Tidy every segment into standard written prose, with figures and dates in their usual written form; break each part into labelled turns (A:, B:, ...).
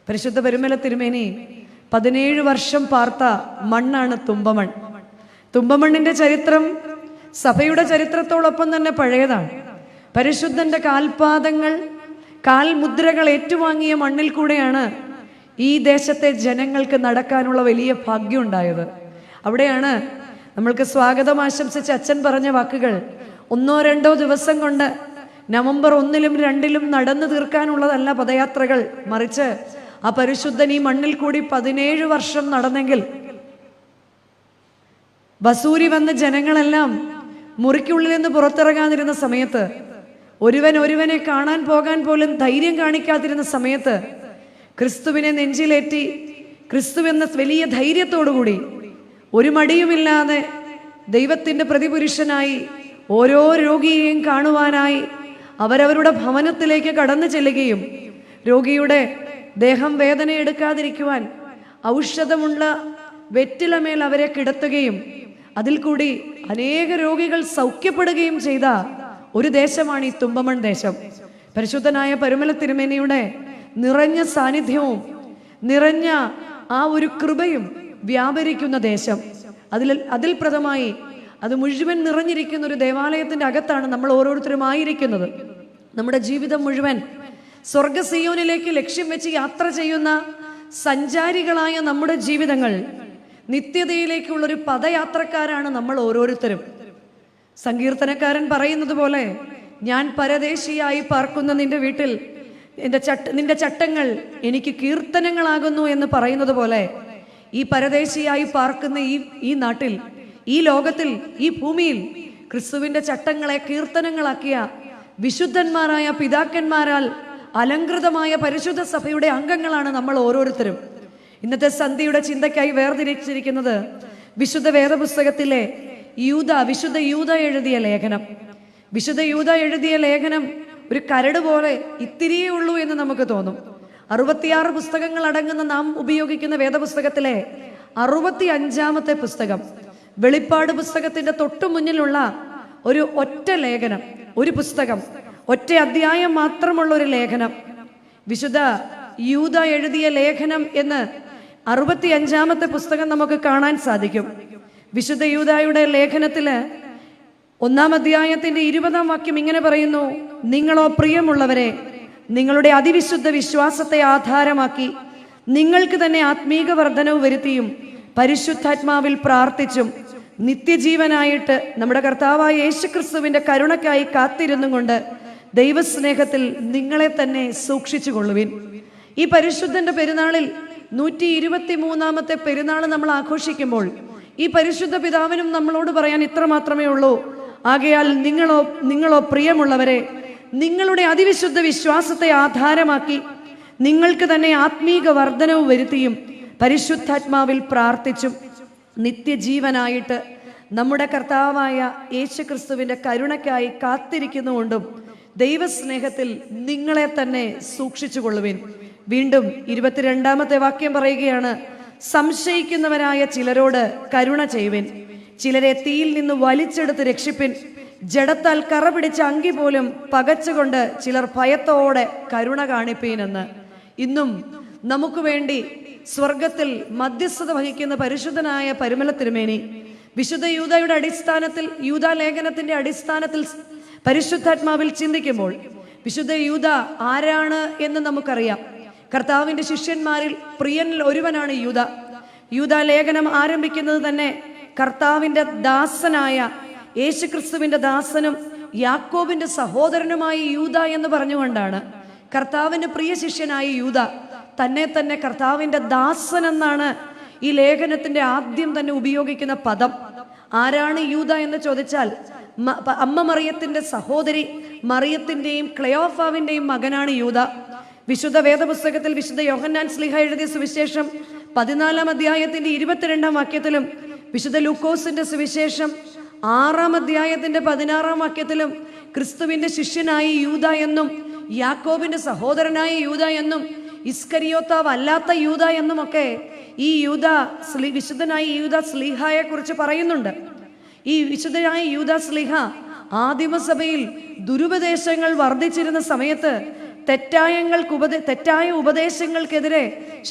A: പരിശുദ്ധ പരുമല തിരുമേനി 17 വർഷം പാർത്ത മണ്ണാണ് തുമ്പമൺ. തുമ്പമണ്ണിന്റെ ചരിത്രം സഭയുടെ ചരിത്രത്തോടൊപ്പം തന്നെ പഴയതാണ്. പരിശുദ്ധന്റെ കാൽപാദങ്ങൾ, കാൽമുദ്രകൾ ഏറ്റുവാങ്ങിയ മണ്ണിൽ കൂടെയാണ് ഈ ദേശത്തെ ജനങ്ങൾക്ക് നടക്കാനുള്ള വലിയ ഭാഗ്യം ഉണ്ടായത്. അവിടെയാണ് നമ്മൾക്ക് സ്വാഗതം ആശംസിച്ച അച്ഛൻ പറഞ്ഞ വാക്കുകൾ 1-2 ദിവസം കൊണ്ട് നവംബർ 1-ലും 2-ലും നടന്നു തീർക്കാനുള്ളതല്ല പദയാത്രകൾ, മറിച്ച് ആ പരിശുദ്ധൻ ഈ മണ്ണിൽ കൂടി 17 വർഷം നടന്നെങ്കിൽ വസൂരി വന്ന ജനങ്ങളെല്ലാം മുറിക്കുള്ളിൽ നിന്ന് പുറത്തിറങ്ങാതിരുന്ന സമയത്ത്, ഒരുവനെ കാണാൻ പോകാൻ പോലും ധൈര്യം കാണിക്കാതിരുന്ന സമയത്ത്, ക്രിസ്തുവിനെ നെഞ്ചിലേറ്റി ക്രിസ്തു എന്ന വലിയ ധൈര്യത്തോടുകൂടി ഒരു മടിയുമില്ലാതെ ദൈവത്തിൻ്റെ പ്രതിപുരുഷനായി ഓരോ രോഗിയെയും കാണുവാനായി അവരവരുടെ ഭവനത്തിലേക്ക് കടന്നു ചെല്ലുകയും രോഗിയുടെ ദേഹം വേദന എടുക്കാതിരിക്കുവാൻ ഔഷധമുള്ള വെറ്റിലമേൽ അവരെ കിടത്തുകയും അതിൽ കൂടി അനേക രോഗികൾ സൗഖ്യപ്പെടുകയും ചെയ്ത ഒരു ദേശമാണ് ഈ തുമ്പമൺ ദേശം. പരിശുദ്ധനായ പരുമല തിരുമേനിയുടെ നിറഞ്ഞ സാന്നിധ്യവും നിറഞ്ഞ ആ ഒരു കൃപയും വ്യാപരിക്കുന്ന ദേശം. അതിൽ പ്രഥമായി അത് മുഴുവൻ നിറഞ്ഞിരിക്കുന്ന ഒരു ദേവാലയത്തിന്റെ അകത്താണ് നമ്മൾ ഓരോരുത്തരും ആയിരിക്കുന്നത്. നമ്മുടെ ജീവിതം മുഴുവൻ സ്വർഗ സിയോനിലേക്ക് ലക്ഷ്യം വെച്ച് യാത്ര ചെയ്യുന്ന സഞ്ചാരികളായ നമ്മുടെ ജീവിതങ്ങൾ നിത്യതയിലേക്കുള്ളൊരു പദയാത്രക്കാരാണ് നമ്മൾ ഓരോരുത്തരും. സങ്കീർത്തനക്കാരൻ പറയുന്നത് പോലെ, ഞാൻ പരദേശിയായി പാർക്കുന്ന നിന്റെ വീട്ടിൽ നിന്റെ ചട്ടങ്ങൾ എനിക്ക് കീർത്തനങ്ങളാകുന്നു എന്ന് പറയുന്നത് പോലെ, ഈ പരദേശിയായി പാർക്കുന്ന ഈ നാട്ടിൽ, ഈ ലോകത്തിൽ, ഈ ഭൂമിയിൽ ക്രിസ്തുവിന്റെ ചട്ടങ്ങളെ കീർത്തനങ്ങളാക്കിയ വിശുദ്ധന്മാരായ പിതാക്കന്മാരാൽ അലങ്കൃതമായ പരിശുദ്ധ സഭയുടെ അംഗങ്ങളാണ് നമ്മൾ ഓരോരുത്തരും. ഇന്നത്തെ സന്ധ്യയുടെ ചിന്തയ്ക്കായി വേർതിരിച്ചിരിക്കുന്നത് വിശുദ്ധ വേദപുസ്തകത്തിലെ വിശുദ്ധ യൂദ എഴുതിയ ലേഖനം. വിശുദ്ധ യൂദ എഴുതിയ ലേഖനം ഒരു കരട് പോലെ ഇത്തിരിയേ ഉള്ളൂ എന്ന് നമുക്ക് തോന്നും. 66 പുസ്തകങ്ങൾ അടങ്ങുന്ന നാം ഉപയോഗിക്കുന്ന വേദപുസ്തകത്തിലെ 65-ാമത്തെ പുസ്തകം, വെളിപ്പാട് പുസ്തകത്തിന്റെ തൊട്ടു മുന്നിലുള്ള ഒരു ഒറ്റ ലേഖനം, ഒരു പുസ്തകം, ഒറ്റ അധ്യായം മാത്രമുള്ള ഒരു ലേഖനം, വിശുദ്ധ യൂദ എഴുതിയ ലേഖനം എന്ന് 65-ാമത്തെ പുസ്തകം നമുക്ക് കാണാൻ സാധിക്കും. വിശുദ്ധ യൂദായുടെ ലേഖനത്തില് 1-ാം അധ്യായത്തിന്റെ 20-ാം വാക്യം ഇങ്ങനെ പറയുന്നു: നിങ്ങളോ പ്രിയമുള്ളവരെ, നിങ്ങളുടെ അതിവിശുദ്ധ വിശ്വാസത്തെ ആധാരമാക്കി നിങ്ങൾക്ക് തന്നെ ആത്മീക വർധനവ് വരുത്തിയും പരിശുദ്ധാത്മാവിൽ പ്രാർത്ഥിച്ചും നിത്യജീവനായിട്ട് നമ്മുടെ കർത്താവായ യേശുക്രിസ്തുവിന്റെ കരുണയ്ക്കായി കാത്തിരുന്നും കൊണ്ട് ദൈവസ്നേഹത്തിൽ നിങ്ങളെ തന്നെ സൂക്ഷിച്ചു കൊള്ളുവിൻ. ഈ പരിശുദ്ധന്റെ പെരുന്നാളിൽ 123-ാമത്തെ പെരുന്നാൾ നമ്മൾ ആഘോഷിക്കുമ്പോൾ ഈ പരിശുദ്ധ പിതാവിനും നമ്മളോട് പറയാൻ ഇത്ര മാത്രമേ ഉള്ളൂ: ആകയാൽ നിങ്ങളോ പ്രിയമുള്ളവരെ, നിങ്ങളുടെ അതിവിശുദ്ധ വിശ്വാസത്തെ ആധാരമാക്കി നിങ്ങൾക്ക് തന്നെ ആത്മീക വർധനവ് വരുത്തിയും പരിശുദ്ധാത്മാവിൽ പ്രാർത്ഥിച്ചും നിത്യജീവനായിട്ട് നമ്മുടെ കർത്താവായ യേശുക്രിസ്തുവിന്റെ കരുണയ്ക്കായി കാത്തിരിക്കുന്നുകൊണ്ടും ദൈവസ്നേഹത്തിൽ നിങ്ങളെ തന്നെ സൂക്ഷിച്ചു കൊള്ളുവിൻ. വീണ്ടും 22-ാമത്തെ വാക്യം പറയുകയാണ്: സംശയിക്കുന്നവരായ ചിലരോട് കരുണ ചെയ്യുവിൻ, ചിലരെ തീയിൽ നിന്ന് വലിച്ചെടുത്ത് രക്ഷിപ്പിൻ, ജഡത്താൽ കറ പിടിച്ച അങ്കി പോലും പകച്ചുകൊണ്ട് ചിലർ ഭയത്തോടെ കരുണ കാണിപ്പീനെന്ന്. ഇന്നും നമുക്ക് വേണ്ടി സ്വർഗത്തിൽ മധ്യസ്ഥത വഹിക്കുന്ന പരിശുദ്ധനായ പരുമല തിരുമേനി വിശുദ്ധ യൂദായുടെ അടിസ്ഥാനത്തിൽ, യൂദാ ലേഖനത്തിന്റെ അടിസ്ഥാനത്തിൽ പരിശുദ്ധാത്മാവിൽ ചിന്തിക്കുമ്പോൾ വിശുദ്ധ യൂദ ആരാണ് എന്ന് നമുക്കറിയാം. കർത്താവിന്റെ ശിഷ്യന്മാരിൽ പ്രിയനിൽ ഒരുവനാണ് യൂദ. യൂദാ ലേഖനം ആരംഭിക്കുന്നത് തന്നെ കർത്താവിന്റെ ദാസനായ യേശുക്രിസ്തുവിന്റെ ദാസനും യാക്കോബിന്റെ സഹോദരനുമായ യൂദ എന്ന് പറഞ്ഞുകൊണ്ടാണ്. കർത്താവിന്റെ പ്രിയ ശിഷ്യനായ യൂദ തന്നെ കർത്താവിന്റെ ദാസൻ എന്നാണ് ഈ ലേഖനത്തിന്റെ ആദ്യം തന്നെ ഉപയോഗിക്കുന്ന പദം. ആരാണ് യൂദ എന്ന് ചോദിച്ചാൽ, അമ്മ മറിയത്തിന്റെ സഹോദരി മറിയത്തിന്റെയും ക്ലെയോഫാവിന്റെയും മകനാണ് യൂദ. വിശുദ്ധ വേദപുസ്തകത്തിൽ വിശുദ്ധ യോഹന്നാൻ ശ്ലീഹ എഴുതിയ സുവിശേഷം 14-ാം അധ്യായത്തിന്റെ 22-ാം വാക്യത്തിലും വിശുദ്ധ ലൂക്കോസിന്റെ സുവിശേഷം 6-ാം അധ്യായത്തിന്റെ 16-ാം വാക്യത്തിലും ക്രിസ്തുവിന്റെ ശിഷ്യനായി യൂദ എന്നും യാക്കോബിന്റെ സഹോദരനായ യൂദ എന്നും ഇസ്കരിയോത്താവ് അല്ലാത്ത യൂദ എന്നുമൊക്കെ ഈ വിശുദ്ധനായ യൂദ ശ്ലീഹായെ കുറിച്ച് പറയുന്നുണ്ട്. ഈ വിശുദ്ധനായ യൂദ ശ്ലീഹ ആദിമസഭയിൽ ദുരുപദേശങ്ങൾ വർദ്ധിച്ചിരുന്ന സമയത്ത് തെറ്റായ ഉപദേശങ്ങൾക്കെതിരെ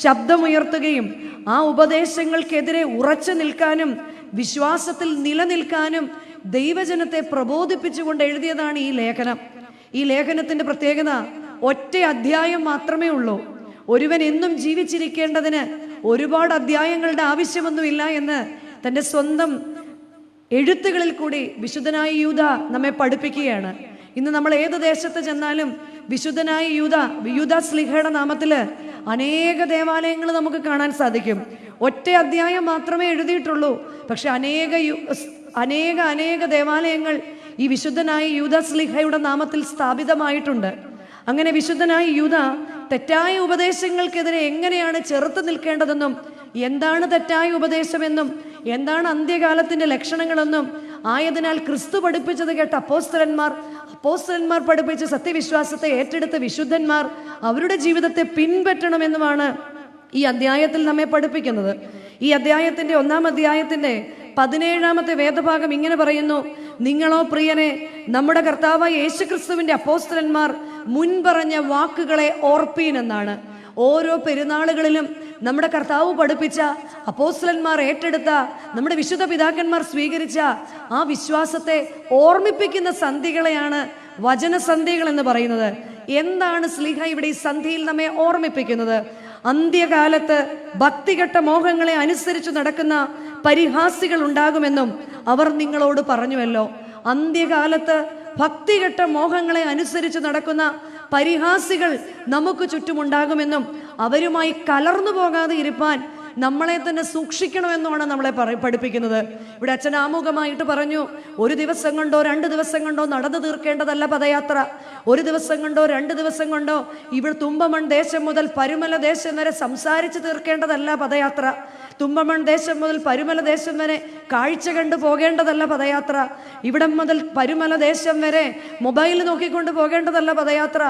A: ശബ്ദമുയർത്തുകയും ആ ഉപദേശങ്ങൾക്കെതിരെ ഉറച്ചു നിൽക്കാനും വിശ്വാസത്തിൽ നിലനിൽക്കാനും ദൈവജനത്തെ പ്രബോധിപ്പിച്ചുകൊണ്ട് എഴുതിയതാണ് ഈ ലേഖനം. ഈ ലേഖനത്തിന്റെ പ്രത്യേകത ഒറ്റ അധ്യായം മാത്രമേ ഉള്ളൂ. ഒരുവൻ എന്നും ജീവിച്ചിരിക്കേണ്ടതിന് ഒരുപാട് അധ്യായങ്ങളുടെ ആവശ്യമൊന്നുമില്ല എന്ന് തൻ്റെ സ്വന്തം എഴുത്തുകളിൽ കൂടി വിശുദ്ധനായ യൂദ നമ്മെ പഠിപ്പിക്കുകയാണ്. ഇന്ന് നമ്മൾ ഏത് ദേശത്ത് ചെന്നാലും വിശുദ്ധനായ യൂദ ശ്ലീഹയുടെ നാമത്തില് അനേക ദേവാലയങ്ങൾ നമുക്ക് കാണാൻ സാധിക്കും. ഒറ്റ അധ്യായം മാത്രമേ എഴുതിയിട്ടുള്ളൂ. പക്ഷെ അനേക ദേവാലയങ്ങൾ ഈ വിശുദ്ധനായ യൂദ ശ്ലീഹയുടെ നാമത്തിൽ സ്ഥാപിതമായിട്ടുണ്ട്. അങ്ങനെ വിശുദ്ധനായ യൂദ തെറ്റായ ഉപദേശങ്ങൾക്കെതിരെ എങ്ങനെയാണ് ചെറുത്ത് നിൽക്കേണ്ടതെന്നും എന്താണ് തെറ്റായ ഉപദേശമെന്നും എന്താണ് അന്ത്യകാലത്തിന്റെ ലക്ഷണങ്ങളെന്നും ആയതിനാൽ ക്രിസ്തു പഠിപ്പിച്ചത് കേട്ട അപ്പോസ്തലന്മാർ പഠിപ്പിച്ച സത്യവിശ്വാസത്തെ ഏറ്റെടുത്ത വിശുദ്ധന്മാർ അവരുടെ ജീവിതത്തെ പിൻപറ്റണമെന്നുമാണ് ഈ അധ്യായത്തിൽ നമ്മെ പഠിപ്പിക്കുന്നത്. ഈ അധ്യായത്തിന്റെ 1-ാം അധ്യായത്തിന്റെ 17-ാമത്തെ വേദഭാഗം ഇങ്ങനെ പറയുന്നു: നിങ്ങളോ പ്രിയനെ, നമ്മുടെ കർത്താവായ യേശുക്രിസ്തുവിന്റെ അപ്പോസ്തലന്മാർ മുൻപറഞ്ഞ വാക്കുകളെ ഓർപ്പീൻ എന്നാണ്. ഓരോ പെരുന്നാളുകളിലും നമ്മുടെ കർത്താവ് പഠിപ്പിച്ച, അപ്പോസ്തലന്മാർ ഏറ്റെടുത്ത, നമ്മുടെ വിശുദ്ധ പിതാക്കന്മാർ സ്വീകരിച്ച ആ വിശ്വാസത്തെ ഓർമ്മിപ്പിക്കുന്ന സന്ധികളെയാണ് വചനസന്ധികൾ എന്ന് പറയുന്നത്. എന്താണ് ശ്ലീഹ ഇവിടെ ഈ സന്ധിയിൽ നമ്മെ ഓർമ്മിപ്പിക്കുന്നത്? അന്ത്യകാലത്ത് ഭക്തികെട്ട മോഹങ്ങളെ അനുസരിച്ച് നടക്കുന്ന പരിഹാസികൾ ഉണ്ടാകുമെന്നും അവർ നിങ്ങളോട് പറഞ്ഞുവല്ലോ. അന്ത്യകാലത്ത് ഭക്തികെട്ട മോഹങ്ങളെ അനുസരിച്ച് നടക്കുന്ന പരിഹാസികൾ നമുക്ക് ചുറ്റുമുണ്ടാകുമെന്നും അവരുമായി കലർന്നു പോകാതെ ഇരുപ്പാൻ നമ്മളെ തന്നെ സൂക്ഷിക്കണമെന്നുമാണ് നമ്മളെ പഠിപ്പിക്കുന്നത്. ഇവിടെ അച്ഛൻ ആമുഖമായിട്ട് പറഞ്ഞു, ഒരു ദിവസം കൊണ്ടോ 2 ദിവസം കൊണ്ടോ നടന്നു തീർക്കേണ്ടതല്ല പദയാത്ര. ഒരു ദിവസം കൊണ്ടോ 2 ദിവസം കൊണ്ടോ ഇവിടെ തുമ്പമൺ ദേശം മുതൽ പരുമല ദേശം വരെ സംസാരിച്ച് തീർക്കേണ്ടതല്ല പദയാത്ര. തുമ്പമൺ ദേശം മുതൽ പരുമല ദേശം വരെ കാഴ്ച കണ്ടു പോകേണ്ടതല്ല പദയാത്ര. ഇവിടം മുതൽ പരുമല ദേശം വരെ മൊബൈൽ നോക്കിക്കൊണ്ട് പോകേണ്ടതല്ല പദയാത്ര.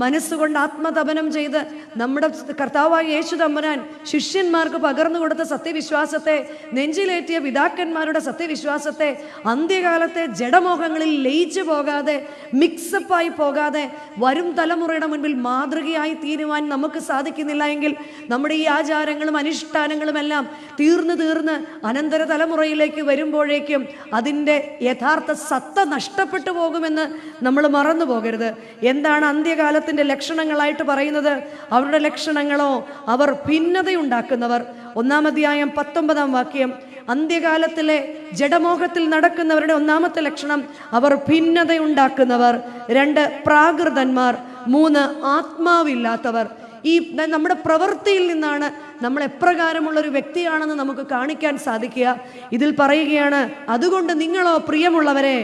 A: മനസ്സുകൊണ്ട് ആത്മതപനം ചെയ്ത് നമ്മുടെ കർത്താവായ യേശു തമ്പുരാൻ ശിഷ്യന്മാർക്ക് പകർന്നു കൊടുത്ത സത്യവിശ്വാസത്തെ, നെഞ്ചിലേറ്റിയ പിതാക്കന്മാരുടെ സത്യവിശ്വാസത്തെ അന്ത്യകാലത്തെ ജഡമോഹങ്ങളിൽ ലയിച്ചു പോകാതെ, മിക്സപ്പായി പോകാതെ വരും തലമുറയുടെ മുൻപിൽ മാതൃകയായി തീരുവാൻ നമുക്ക് സാധിക്കുന്നില്ല എങ്കിൽ നമ്മുടെ ഈ ആചാരങ്ങളും അനുഷ്ഠാനങ്ങളും എല്ലാം തീർന്ന് അനന്തര തലമുറയിലേക്ക് വരുമ്പോഴേക്കും അതിൻ്റെ യഥാർത്ഥ സത്ത നഷ്ടപ്പെട്ടു പോകുമെന്ന് നമ്മൾ മറന്നു പോകരുത്. എന്താണ് അന്ത്യകാലത്തിന്റെ ലക്ഷണങ്ങളായിട്ട് പറയുന്നത്? അവരുടെ ലക്ഷണങ്ങളോ, അവർ ഭിന്നതയുണ്ടാക്കുന്നവർ. 1-ാം അധ്യായം 19-ാം വാക്യം, അന്ത്യകാലത്തിലെ ജഡമോഹത്തിൽ നടക്കുന്നവരുടെ 1-ാമത്തെ ലക്ഷണം അവർ ഭിന്നതയുണ്ടാക്കുന്നവർ. 2 പ്രാകൃതന്മാർ. 3 ആത്മാവില്ലാത്തവർ. ഈ നമ്മുടെ പ്രവൃത്തിയിൽ നിന്നാണ് നമ്മൾ എപ്രകാരമുള്ളൊരു വ്യക്തിയാണെന്ന് നമുക്ക് കാണിക്കാൻ സാധിക്കുക. ഇതിൽ പറയുകയാണ്, അതുകൊണ്ട് നിങ്ങളോ പ്രിയമുള്ളവരെ,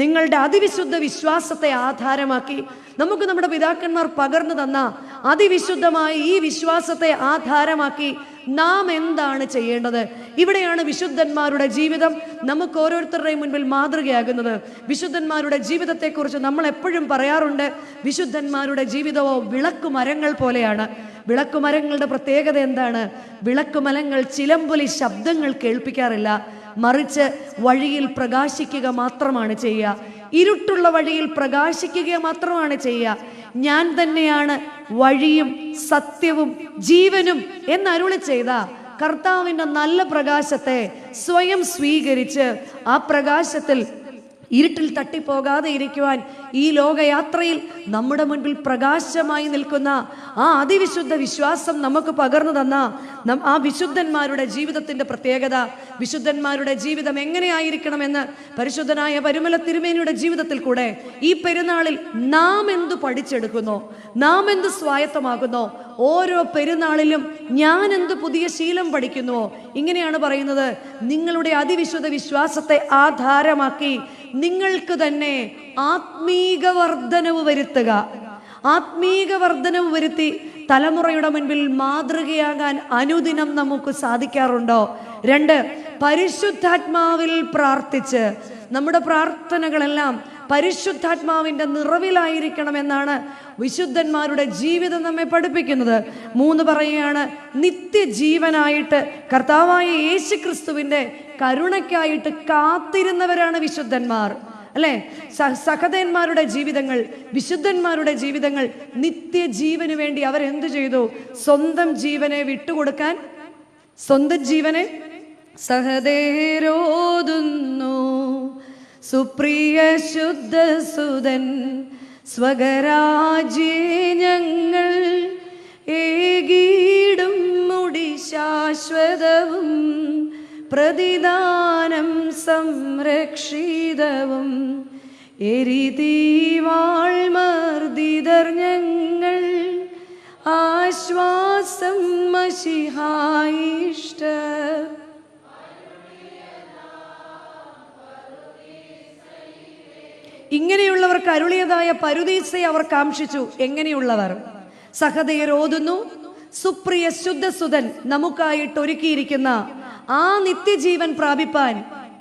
A: നിങ്ങളുടെ അതിവിശുദ്ധ വിശ്വാസത്തെ ആധാരമാക്കി, നമുക്ക് നമ്മുടെ പിതാക്കന്മാർ പകർന്നു തന്ന അതിവിശുദ്ധമായ ഈ വിശ്വാസത്തെ ആധാരമാക്കി നാം എന്താണ് ചെയ്യേണ്ടത്? ഇവിടെയാണ് വിശുദ്ധന്മാരുടെ ജീവിതം നമുക്ക് ഓരോരുത്തരുടെയും മുൻപിൽ മാതൃകയാകുന്നത്. വിശുദ്ധന്മാരുടെ ജീവിതത്തെക്കുറിച്ച് നമ്മൾ എപ്പോഴും പറയാറുണ്ട്, വിശുദ്ധന്മാരുടെ ജീവിതമോ വിളക്കുമരങ്ങൾ പോലെയാണ്. വിളക്കുമരങ്ങളുടെ പ്രത്യേകത എന്താണ്? വിളക്കുമരങ്ങൾ ചിലമ്പൊലി ശബ്ദങ്ങൾ കേൾപ്പിക്കാറില്ല, മറിച്ച് വഴിയിൽ പ്രകാശിക്കുക മാത്രമാണ് ചെയ്യുക. ഇരുട്ടുള്ള വഴിയിൽ പ്രകാശിക്കുക മാത്രമാണ് ചെയ്യുക. ഞാൻ തന്നെയാണ് വഴിയും സത്യവും ജീവനും എന്നരുളി ചെയ്ത കർത്താവിൻ്റെ നല്ല പ്രകാശത്തെ സ്വയം സ്വീകരിച്ച് ആ പ്രകാശത്തിൽ ഇരുട്ടിൽ തട്ടിപ്പോകാതെ ഇരിക്കുവാൻ ഈ ലോകയാത്രയിൽ നമ്മുടെ മുൻപിൽ പ്രകാശമായി നിൽക്കുന്ന ആ അതിവിശുദ്ധ വിശ്വാസം നമുക്ക് പകർന്നു തന്ന ആ വിശുദ്ധന്മാരുടെ ജീവിതത്തിന്റെ പ്രത്യേകത, വിശുദ്ധന്മാരുടെ ജീവിതം എങ്ങനെയായിരിക്കണമെന്ന് പരിശുദ്ധനായ പരുമല തിരുമേനിയുടെ ജീവിതത്തിൽ കൂടെ ഈ പെരുന്നാളിൽ നാം എന്തു പഠിച്ചെടുക്കുന്നോ, നാം എന്ത് സ്വായത്തമാകുന്നോ, ഓരോ പെരുന്നാളിലും ഞാൻ എന്ത് പുതിയ ശീലം പഠിക്കുന്നുവോ, ഇങ്ങനെയാണ് പറയുന്നത്, നിങ്ങളുടെ അതിവിശുദ്ധ വിശ്വാസത്തെ ആധാരമാക്കി നിങ്ങൾക്ക് തന്നെ ആത്മീക വർധനവ് വരുത്തുക. ആത്മീക വർധനവ് വരുത്തി തലമുറയുടെ മുൻപിൽ മാതൃകയാകാൻ അനുദിനം നമുക്ക് സാധിക്കാറുണ്ടോ? 2, പരിശുദ്ധാത്മാവിൽ പ്രാർത്ഥിച്ച് നമ്മുടെ പ്രാർത്ഥനകളെല്ലാം പരിശുദ്ധാത്മാവിൻ്റെ നിറവിലായിരിക്കണമെന്നാണ് വിശുദ്ധന്മാരുടെ ജീവിതം നമ്മെ പഠിപ്പിക്കുന്നത്. 3 പറയുകയാണ്, നിത്യജീവനായിട്ട് കർത്താവായ യേശുക്രിസ്തുവിൻ്റെ കരുണയ്ക്കായിട്ട് കാത്തിരുന്നവരാണ് വിശുദ്ധന്മാർ. അല്ലെ? സഹതന്മാരുടെ ജീവിതങ്ങൾ, വിശുദ്ധന്മാരുടെ ജീവിതങ്ങൾ, നിത്യജീവന് വേണ്ടി അവരെന്തു ചെയ്തു? സ്വന്തം ജീവനെ വിട്ടുകൊടുക്കാൻ, സ്വന്തം ജീവനെ സഹദേരോതുന്നു സുപ്രിയ ശുദ്ധസുതൻ സ്വകരാജ്യേ ഞങ്ങൾ ഏകീടും മുടി ശാശ്വതവും പ്രതിദാനം സംരക്ഷിതവും എരിതീവാൾ മർദിതർ ഞങ്ങൾ ആശ്വാസം മശിഹായിഷ്ട. ഇങ്ങനെയുള്ളവർക്ക് അരുളിയതായ പരുദീസയെ അവർ കാംക്ഷിച്ചു. എങ്ങനെയുള്ളവർ? സഹതയരോതുന്നു സുപ്രിയ ശുദ്ധസുതൻ നമുക്കായിട്ട് ഒരുക്കിയിരിക്കുന്ന ആ നിത്യജീവൻ പ്രാപിപ്പാൻ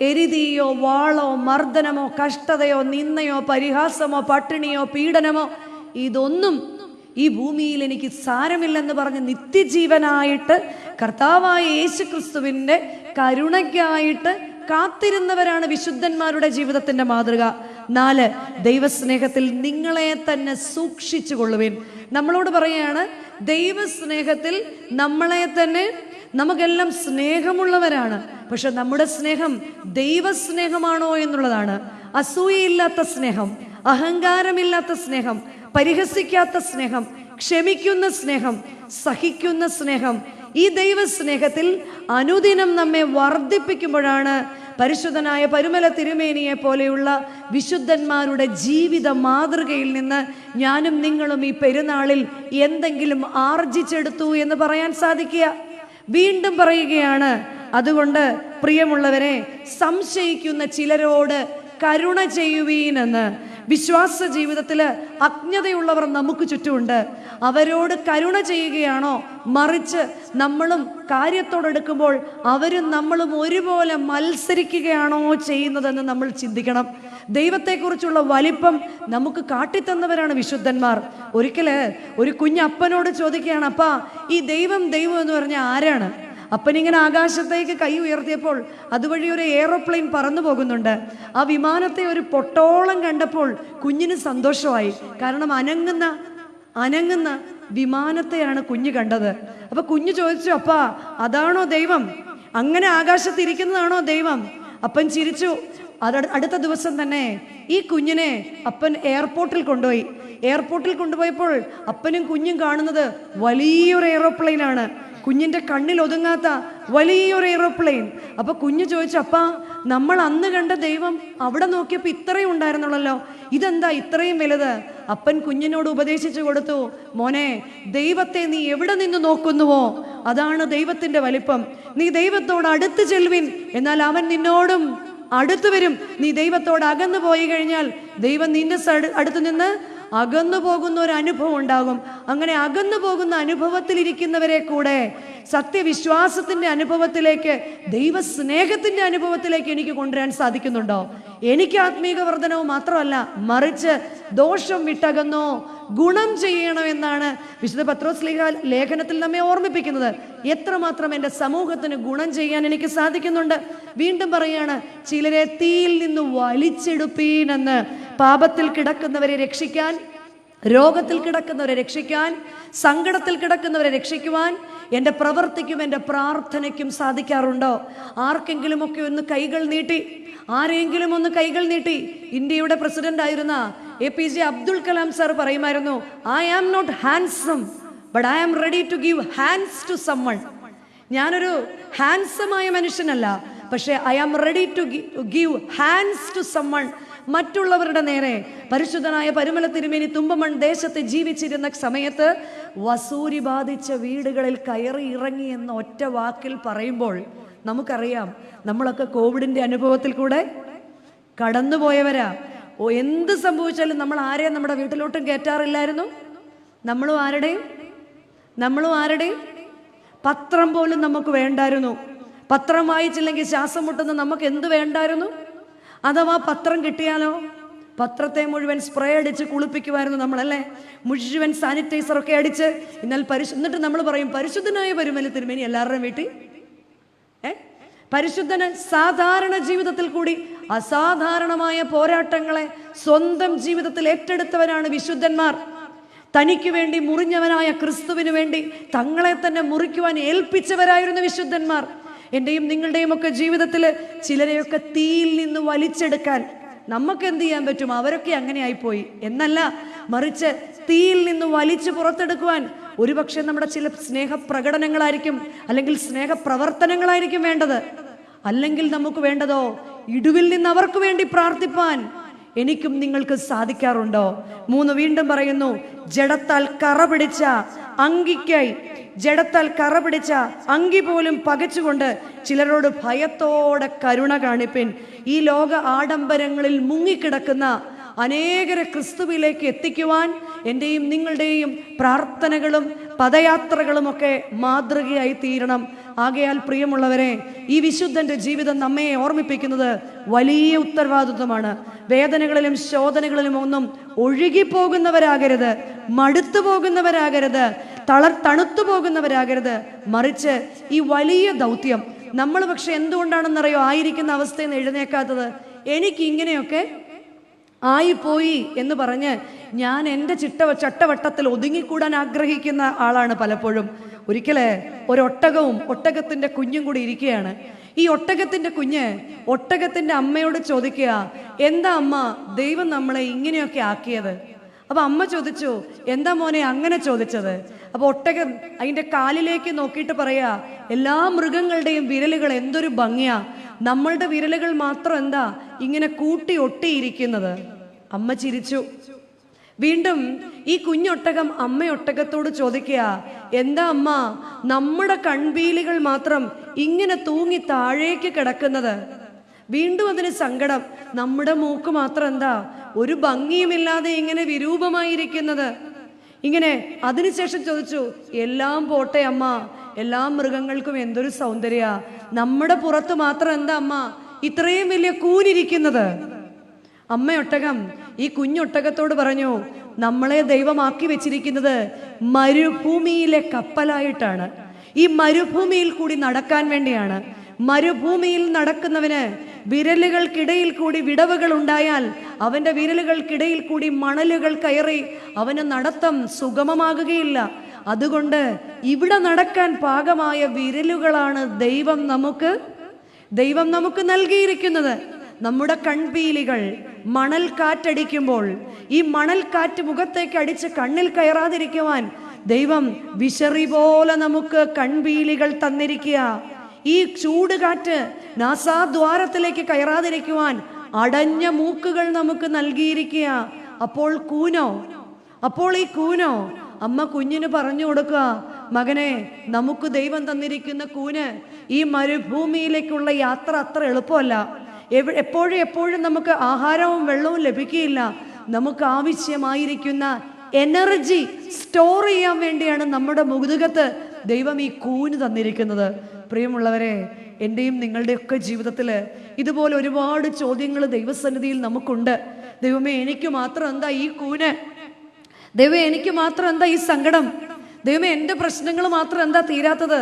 A: എരിതീയോ വാളോ മർദ്ദനമോ കഷ്ടതയോ നിന്ദയോ പരിഹാസമോ പട്ടിണിയോ പീഡനമോ ഇതൊന്നും ഈ ഭൂമിയിൽ എനിക്ക് സാരമില്ലെന്ന് പറഞ്ഞ് നിത്യജീവനായിട്ട് കർത്താവായ യേശുക്രിസ്തുവിൻ്റെ കരുണയ്ക്കായിട്ട് കാത്തിരുന്നവരാണ് വിശുദ്ധന്മാരുടെ ജീവിതത്തിന്റെ മാതൃക. 4, ദൈവസ്നേഹത്തിൽ നിങ്ങളെ തന്നെ സൂക്ഷിച്ചു കൊള്ളുവിൻ. നമ്മളോട് പറയുകയാണ്, ദൈവസ്നേഹത്തിൽ നമ്മളെ തന്നെ, നമുക്കെല്ലാം സ്നേഹമുള്ളവരാണ്. പക്ഷെ നമ്മുടെ സ്നേഹം ദൈവസ്നേഹമാണോ എന്നുള്ളതാണ്. അസൂയയില്ലാത്ത സ്നേഹം, അഹങ്കാരമില്ലാത്ത സ്നേഹം, പരിഹസിക്കാത്ത സ്നേഹം, ക്ഷമിക്കുന്ന സ്നേഹം, സഹിക്കുന്ന സ്നേഹം, ഈ ദൈവസ്നേഹത്തിൽ അനുദിനം നമ്മെ വർദ്ധിപ്പിക്കുമ്പോഴാണ് പരിശുദ്ധനായ പരുമല തിരുമേനിയെ പോലെയുള്ള വിശുദ്ധന്മാരുടെ ജീവിത മാതൃകയിൽ നിന്ന് ഞാനും നിങ്ങളും ഈ പെരുന്നാളിൽ എന്തെങ്കിലും ആർജിച്ചെടുത്തു എന്ന് പറയാൻ സാധിക്കുക. വീണ്ടും പറയുകയാണ്, അതുകൊണ്ട് പ്രിയമുള്ളവരെ, സംശയിക്കുന്ന ചിലരോട് കരുണ ചെയ്യുവീനെന്ന്. വിശ്വാസ ജീവിതത്തിൽ അജ്ഞതയുള്ളവർ നമുക്ക് ചുറ്റുമുണ്ട്. അവരോട് കരുണ ചെയ്യുകയാണോ, മറിച്ച് നമ്മളും കാര്യത്തോടെടുക്കുമ്പോൾ അവരും നമ്മളും ഒരുപോലെ മത്സരിക്കുകയാണോ ചെയ്യുന്നതെന്ന് നമ്മൾ ചിന്തിക്കണം. ദൈവത്തെക്കുറിച്ചുള്ള വലിപ്പം നമുക്ക് കാട്ടിത്തന്നവരാണ് വിശുദ്ധന്മാർ. ഒരിക്കല് ഒരു കുഞ്ഞപ്പനോട് ചോദിക്കുകയാണ്, അപ്പാ ഈ ദൈവം എന്ന് പറഞ്ഞാൽ ആരാണ്? അപ്പനിങ്ങനെ ആകാശത്തേക്ക് കൈ ഉയർത്തിയപ്പോൾ അതുവഴി ഒരു എയറോപ്ലെയിൻ പറന്നു പോകുന്നുണ്ട്. ആ വിമാനത്തെ ഒരു പൊട്ടോളം കണ്ടപ്പോൾ കുഞ്ഞിന് സന്തോഷമായി. കാരണം അനങ്ങുന്ന വിമാനത്തെയാണ് കുഞ്ഞ് കണ്ടത്. അപ്പൊ കുഞ്ഞ് ചോദിച്ചു, അപ്പാ അതാണോ ദൈവം? അങ്ങനെ ആകാശത്തിരിക്കുന്നതാണോ ദൈവം? അപ്പൻ ചിരിച്ചു. അടുത്ത ദിവസം തന്നെ ഈ കുഞ്ഞിനെ അപ്പൻ എയർപോർട്ടിൽ കൊണ്ടുപോയി. എയർപോർട്ടിൽ കൊണ്ടുപോയപ്പോൾ അപ്പനും കുഞ്ഞും കാണുന്നത് വലിയൊരു എയറോപ്ലെയിനാണ്. കുഞ്ഞിൻ്റെ കണ്ണിൽ ഒതുങ്ങാത്ത വലിയൊരു എയറോപ്ലെയിൻ. അപ്പൊ കുഞ്ഞ് ചോദിച്ചു, അപ്പാ നമ്മൾ അന്ന് കണ്ട ദൈവം അവിടെ നോക്കിയപ്പോൾ ഇത്രയും ഉണ്ടായിരുന്നുള്ളല്ലോ, ഇതെന്താ ഇത്രയും വലുത്? അപ്പൻ കുഞ്ഞിനോട് ഉപദേശിച്ചു കൊടുത്തു, മോനെ, ദൈവത്തെ നീ എവിടെ നിന്ന് നോക്കുന്നുവോ അതാണ് ദൈവത്തിന്റെ വലിപ്പം. നീ ദൈവത്തോട് അടുത്ത് ചെല്ലുവിൻ, എന്നാൽ അവൻ നിന്നോടും അടുത്തു വരും. നീ ദൈവത്തോട് അകന്നു പോയി കഴിഞ്ഞാൽ ദൈവം നിന്റെ അടുത്ത് നിന്ന് അകന്നു പോകുന്ന ഒരു അനുഭവം ഉണ്ടാകും. അങ്ങനെ അകന്നു പോകുന്ന അനുഭവത്തിലിരിക്കുന്നവരെ കൂടെ സത്യവിശ്വാസത്തിന്റെ അനുഭവത്തിലേക്ക്, ദൈവസ്നേഹത്തിന്റെ അനുഭവത്തിലേക്ക് എനിക്ക് കൊണ്ടുവരാൻ സാധിക്കുന്നുണ്ടോ? എനിക്ക് ആത്മീക വർധനവും മാത്രമല്ല, മറിച്ച് ദോഷം വിട്ടകന്നോ ഗുണം ചെയ്യണമെന്നാണ് വിശുദ്ധ പത്രോസ് ലേഖനത്തിൽ നമ്മെ ഓർമ്മിപ്പിക്കുന്നത്. എത്രമാത്രം എൻ്റെ സമൂഹത്തിന് ഗുണം ചെയ്യാൻ എനിക്ക് സാധിക്കുന്നുണ്ട്. വീണ്ടും പറയാണ്, ചിലരെ തീയിൽ നിന്ന് വലിച്ചെടുപ്പീനെന്ന്. പാപത്തിൽ കിടക്കുന്നവരെ രക്ഷിക്കാൻ, രോഗത്തിൽ കിടക്കുന്നവരെ രക്ഷിക്കാൻ, സങ്കടത്തിൽ കിടക്കുന്നവരെ രക്ഷിക്കുവാൻ എൻ്റെ പ്രവൃത്തിക്കും എൻ്റെ പ്രാർത്ഥനയ്ക്കും സാധിക്കാറുണ്ടോ? ആർക്കെങ്കിലുമൊക്കെ ഒന്ന് കൈകൾ നീട്ടി, ആരെങ്കിലും ഒന്ന് കൈകൾ നീട്ടി. ഇന്ത്യയുടെ പ്രസിഡന്റ് ആയിരുന്ന APJ അബ്ദുൽ കലാം സാർ പറയുമായിരുന്നു, I am not handsome but I am ready to give hands to someone. ഞാനൊരു ഹാൻസമായ മനുഷ്യനല്ല, പക്ഷേ I am ready to give hands to someone. മറ്റുള്ളവരുടെ നേരെ. പരിശുദ്ധനായ പരുമല തിരുമേനി തുമ്പമൺ ദേശത്ത് ജീവിച്ചിരുന്ന സമയത്ത് വസൂരി ബാധിച്ച വീടുകളിൽ കയറി ഇറങ്ങി എന്ന ഒറ്റ വാക്കിൽ പറയുമ്പോൾ നമുക്കറിയാം, നമ്മളൊക്കെ കോവിഡിന്റെ അനുഭവത്തിൽ കൂടെ കടന്നുപോയവരാ. എന്ത് സംഭവിച്ചാലും നമ്മൾ ആരെയും നമ്മുടെ വീട്ടിലോട്ടും കയറ്റാറില്ലായിരുന്നു. നമ്മളും ആരുടെയും പത്രം പോലും നമുക്ക് വേണ്ടായിരുന്നു. പത്രം വായിച്ചില്ലെങ്കിൽ ശ്വാസം മുട്ടുന്ന നമുക്ക് എന്ത് വേണ്ടായിരുന്നു? അഥവാ പത്രം കിട്ടിയാലോ പത്രത്തെ മുഴുവൻ സ്പ്രേ അടിച്ച് കുളിപ്പിക്കുമായിരുന്നു നമ്മളല്ലേ, മുഴുവൻ സാനിറ്റൈസറൊക്കെ അടിച്ച്. എന്നിട്ട് നമ്മൾ പറയും, പരിശുദ്ധനായ പരുമല തിരുമേനി എല്ലാവരുടെയും വീട്ടിൽ പരിശുദ്ധന് സാധാരണ ജീവിതത്തിൽ കൂടി അസാധാരണമായ പോരാട്ടങ്ങളെ സ്വന്തം ജീവിതത്തിൽ ഏറ്റെടുത്തവരാണ് വിശുദ്ധന്മാർ. തനിക്ക് വേണ്ടി മുറിഞ്ഞവനായ ക്രിസ്തുവിന് വേണ്ടി തങ്ങളെ തന്നെ മുറിക്കുവാൻ ഏൽപ്പിച്ചവരായിരുന്നു വിശുദ്ധന്മാർ. എൻ്റെയും നിങ്ങളുടെയും ഒക്കെ ജീവിതത്തിൽ ചിലരെയൊക്കെ തീയിൽ നിന്ന് വലിച്ചെടുക്കാൻ നമുക്ക് എന്ത് ചെയ്യാൻ പറ്റും? അവരൊക്കെ അങ്ങനെ ആയിപ്പോയി എന്നല്ല, മറിച്ച് തീയിൽ നിന്ന് വലിച്ചു പുറത്തെടുക്കുവാൻ ഒരുപക്ഷെ നമ്മുടെ ചില സ്നേഹപ്രകടനങ്ങളായിരിക്കും, അല്ലെങ്കിൽ സ്നേഹപ്രവർത്തനങ്ങളായിരിക്കും വേണ്ടത്. അല്ലെങ്കിൽ നമുക്ക് വേണ്ടതോ ഇടുവിൽ നിന്ന് അവർക്ക് വേണ്ടി പ്രാർത്ഥിപ്പാൻ എനിക്കും നിങ്ങൾക്ക് സാധിക്കാറുണ്ടോ? 3 വീണ്ടും പറയുന്നു, ജഡത്താൽ കറ പിടിച്ച അങ്കിക്കായി, ജഡത്താൽ കറ പിടിച്ച അങ്കി പോലും പകച്ചുകൊണ്ട് ചിലരോട് ഭയത്തോടെ കരുണ കാണിപ്പിൻ. ഈ ലോക ആഡംബരങ്ങളിൽ മുങ്ങിക്കിടക്കുന്ന അനേകരെ ക്രിസ്തുവിലേക്ക് എത്തിക്കുവാൻ എൻ്റെയും നിങ്ങളുടെയും പ്രാർത്ഥനകളും പദയാത്രകളുമൊക്കെ മാതൃകയായി തീരണം. ആകയാൽ പ്രിയമുള്ളവരെ, ഈ വിശുദ്ധന്റെ ജീവിതം നമ്മെ ഓർമ്മിപ്പിക്കുന്നത് വലിയ ഉത്തരവാദിത്വമാണ്. വേദനകളിലും ശോധനകളിലും ഒന്നും ഒഴുകിപ്പോകുന്നവരാകരുത്, മടുത്തു പോകുന്നവരാകരുത്, തണുത്തു പോകുന്നവരാകരുത്. മറിച്ച് ഈ വലിയ ദൗത്യം നമ്മൾ പക്ഷെ എന്തുകൊണ്ടാണെന്നറിയോ ആയിരിക്കുന്ന അവസ്ഥയിൽ നിന്ന് എഴുന്നേക്കാത്തത്? എനിക്ക് ഇങ്ങനെയൊക്കെ ആയിപ്പോയി എന്ന് പറഞ്ഞ് ഞാൻ എൻ്റെ ചട്ടവട്ടത്തിൽ ഒതുങ്ങിക്കൂടാൻ ആഗ്രഹിക്കുന്ന ആളാണ് പലപ്പോഴും. ഒരിക്കല് ഒരൊട്ടകവും ഒട്ടകത്തിൻ്റെ കുഞ്ഞും കൂടി ഇരിക്കുകയാണ്. ഈ ഒട്ടകത്തിൻ്റെ കുഞ്ഞ് ഒട്ടകത്തിൻ്റെ അമ്മയോട് ചോദിക്കുക, എന്താ അമ്മ ദൈവം നമ്മളെ ഇങ്ങനെയൊക്കെ ആക്കിയത്? അപ്പൊ അമ്മ ചോദിച്ചു, എന്താ മോനെ അങ്ങനെ ചോദിച്ചത്? അപ്പൊ ഒട്ടകം അതിൻ്റെ കാലിലേക്ക് നോക്കിയിട്ട് പറയാ, എല്ലാ മൃഗങ്ങളുടെയും വിരലുകൾ എന്തൊരു ഭംഗിയാ, നമ്മളുടെ വിരലുകൾ മാത്രം എന്താ ഇങ്ങനെ കൂട്ടി ഒട്ടിയിരിക്കുന്നത്? അമ്മ ചിരിച്ചു. വീണ്ടും ഈ കുഞ്ഞൊട്ടകം അമ്മയൊട്ടകത്തോട് ചോദിക്കുക, എന്താ അമ്മ നമ്മുടെ കൺപീലികൾ മാത്രം ഇങ്ങനെ തൂങ്ങി താഴേക്ക് കിടക്കുന്നത്? വീണ്ടും അതിന് സങ്കടം, നമ്മുടെ മൂക്ക് മാത്രം എന്താ ഒരു ഭംഗിയുമില്ലാതെ ഇങ്ങനെ വിരൂപമായിരിക്കുന്നത്? ഇങ്ങനെ അതിനുശേഷം ചോദിച്ചു, എല്ലാം പോട്ടെ അമ്മ, എല്ലാ മൃഗങ്ങൾക്കും എന്തൊരു സൗന്ദര്യ, നമ്മുടെ പുറത്ത് മാത്രം എന്താ അമ്മ ഇത്രയും വലിയ കൂനിരിക്കുന്നത്? അമ്മയൊട്ടകം ഈ കുഞ്ഞൊട്ടകത്തോട് പറഞ്ഞു, നമ്മളെ ദൈവമാക്കി വെച്ചിരിക്കുന്നത് മരുഭൂമിയിലെ കപ്പലായിട്ടാണ്. ഈ മരുഭൂമിയിൽ കൂടി നടക്കാൻ വേണ്ടിയാണ്. മരുഭൂമിയിൽ നടക്കുന്നവന് വിരലുകൾക്കിടയിൽ കൂടി വിടവുകൾ ഉണ്ടായാൽ അവന്റെ വിരലുകൾക്കിടയിൽ കൂടി മണലുകൾ കയറി അവന് നടത്തം സുഗമമാകുകയില്ല. അതുകൊണ്ട് ഇവിടെ നടക്കാൻ പാകമായ വിരലുകളാണ് ദൈവം നമുക്ക് നൽകിയിരിക്കുന്നത്. നമ്മുടെ കൺപീലികൾ മണൽ കാറ്റടിക്കുമ്പോൾ ഈ മണൽ കാറ്റ് മുഖത്തേക്ക് അടിച്ച് കണ്ണിൽ കയറാതിരിക്കുവാൻ ദൈവം വിശറി പോലെ നമുക്ക് കൺപീലികൾ തന്നിരിക്കുക. ഈ ചൂടുകാറ്റ് നാസാദ്വാരത്തിലേക്ക് കയറാതിരിക്കുവാൻ അടഞ്ഞ മൂക്കുകൾ നമുക്ക് നൽകിയിരിക്കുക. അപ്പോൾ ഈ കൂനോ അമ്മ കുഞ്ഞിന് പറഞ്ഞു കൊടുക്കുക, മകനെ നമുക്ക് ദൈവം തന്നിരിക്കുന്ന കൂന് ഈ മരുഭൂമിയിലേക്കുള്ള യാത്ര അത്ര എളുപ്പമല്ല. എപ്പോഴും നമുക്ക് ആഹാരവും വെള്ളവും ലഭിക്കുകയില്ല. നമുക്ക് ആവശ്യമായിരിക്കുന്ന എനർജി സ്റ്റോർ ചെയ്യാൻ വേണ്ടിയാണ് നമ്മുടെ മുതുകത്ത് ദൈവം ഈ കൂന് തന്നിരിക്കുന്നത്. പ്രിയമുള്ളവരെ, എൻ്റെയും നിങ്ങളുടെയൊക്കെ ജീവിതത്തിൽ ഇതുപോലെ ഒരുപാട് ചോദ്യങ്ങൾ ദൈവസന്നിധിയിൽ നമുക്കുണ്ട്. ദൈവമേ എനിക്ക് മാത്രം എന്താ ഈ കൂന്? ദൈവമേ എനിക്ക് മാത്രം എന്താ ഈ സങ്കടം? ദൈവമേ എൻ്റെ പ്രശ്നങ്ങൾ മാത്രം എന്താ തീരാത്തത്?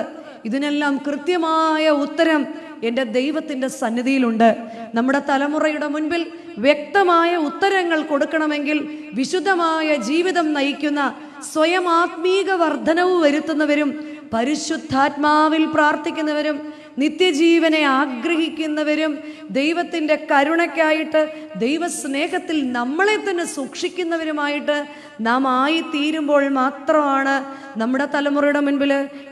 A: ഇതിനെല്ലാം കൃത്യമായ ഉത്തരം എൻ്റെ ദൈവത്തിൻ്റെ സന്നിധിയിലുണ്ട്. നമ്മുടെ തലമുറയുടെ മുൻപിൽ വ്യക്തമായ ഉത്തരങ്ങൾ കൊടുക്കണമെങ്കിൽ വിശുദ്ധമായ ജീവിതം നയിക്കുന്ന, സ്വയം ആത്മീക വർധനവ് വരുത്തുന്നവരും പരിശുദ്ധാത്മാവിൽ പ്രാർത്ഥിക്കുന്നവരും നിത്യജീവനെ ആഗ്രഹിക്കുന്നവരും ദൈവത്തിൻ്റെ കരുണയ്ക്കായിട്ട് ദൈവസ്നേഹത്തിൽ നമ്മളെ തന്നെ സൂക്ഷിക്കുന്നവരുമായിട്ട് നാം ആയിത്തീരുമ്പോൾ മാത്രമാണ് നമ്മുടെ തലമുറയുടെ മുൻപിൽ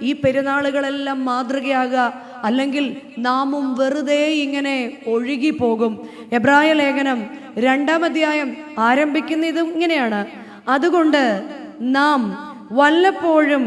A: ഈ പെരുന്നാളുകളെല്ലാം മാതൃകയാകുക. അല്ലെങ്കിൽ നാമും വെറുതെ ഇങ്ങനെ ഒഴുകിപ്പോകും. എബ്രായ ലേഖനം 2-ാം അധ്യായം ആരംഭിക്കുന്ന ഇത് ഇങ്ങനെയാണ്, അതുകൊണ്ട് നാം വല്ലപ്പോഴും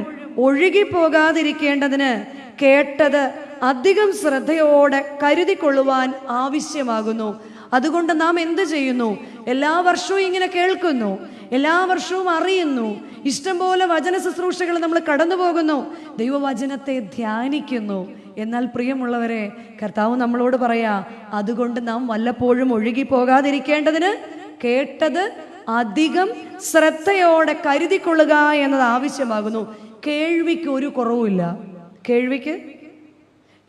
A: ഒഴുകിപ്പോകാതിരിക്കേണ്ടതിന് കേട്ടത് അധികം ശ്രദ്ധയോടെ കരുതിക്കൊള്ളുവാൻ ആവശ്യമാകുന്നു. അതുകൊണ്ട് നാം എന്ത് ചെയ്യുന്നു? എല്ലാ വർഷവും ഇങ്ങനെ കേൾക്കുന്നു, എല്ലാ വർഷവും അറിയുന്നു, ഇഷ്ടംപോലെ വചന ശുശ്രൂഷകൾ നമ്മൾ കടന്നു പോകുന്നു, ദൈവവചനത്തെ ധ്യാനിക്കുന്നു. എന്നാൽ പ്രിയമുള്ളവരെ, കർത്താവ് നമ്മളോട് പറയാ, അതുകൊണ്ട് നാം വല്ലപ്പോഴും ഒഴുകിപ്പോകാതിരിക്കേണ്ടതിന് കേട്ടത് അധികം ശ്രദ്ധയോടെ കരുതിക്കൊള്ളുക എന്നത് ആവശ്യമാകുന്നു. കേൾവിക്ക് ഒരു കുറവുമില്ല, കേൾവിക്ക്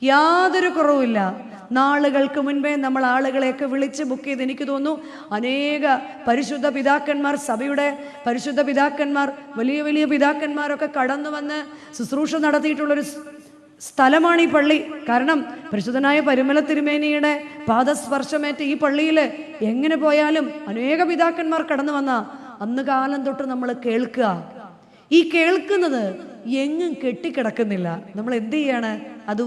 A: യാതൊരു കുറവുമില്ല. നാളുകൾക്ക് മുൻപേ നമ്മൾ ആളുകളെയൊക്കെ വിളിച്ച് ബുക്ക് ചെയ്ത്, എനിക്ക് തോന്നുന്നു അനേക പരിശുദ്ധ പിതാക്കന്മാർ, സഭയുടെ പരിശുദ്ധ പിതാക്കന്മാർ, വലിയ വലിയ പിതാക്കന്മാരൊക്കെ കടന്നു വന്ന് ശുശ്രൂഷ നടത്തിയിട്ടുള്ളൊരു സ്ഥലമാണ് ഈ പള്ളി. കാരണം പരിശുദ്ധനായ പരിമല തിരുമേനിയുടെ പാദസ്പർശമേറ്റ് ഈ പള്ളിയിൽ എങ്ങനെ പോയാലും അനേക പിതാക്കന്മാർ കടന്നു വന്ന അന്ന് കാലം തൊട്ട് നമ്മൾ കേൾക്കുക. ഈ കേൾക്കുന്നത് എങ്ങും കെട്ടിക്കിടക്കുന്നില്ല. നമ്മൾ എന്ത് ചെയ്യാണ്? അത്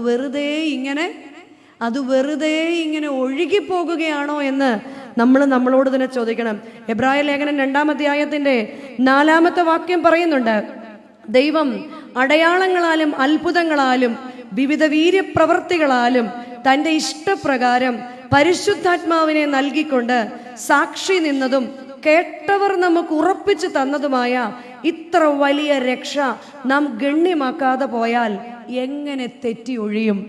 A: വെറുതെ ഇങ്ങനെ ഒഴുകിപ്പോകുകയാണോ എന്ന് നമ്മളോട് തന്നെ ചോദിക്കണം. എബ്രായ ലേഖനം 2-ാം അധ്യായത്തിന്റെ 4-ാമത്തെ വാക്യം പറയുന്നുണ്ട്, ദൈവം അടയാളങ്ങളാലും അത്ഭുതങ്ങളാലും വിവിധ വീര്യപ്രവർത്തികളാലും തൻ്റെ ഇഷ്ടപ്രകാരം പരിശുദ്ധാത്മാവിനെ നൽകിക്കൊണ്ട് സാക്ഷി നിന്നതും കേട്ടവർ നമുക്ക് ഉറപ്പിച്ചു തന്നതുമായ ഇത്ര വലിയ രക്ഷ നാം ഗണ്യമാക്കാതെ പോയാൽ എങ്ങനെ തെറ്റി ഒഴിയും?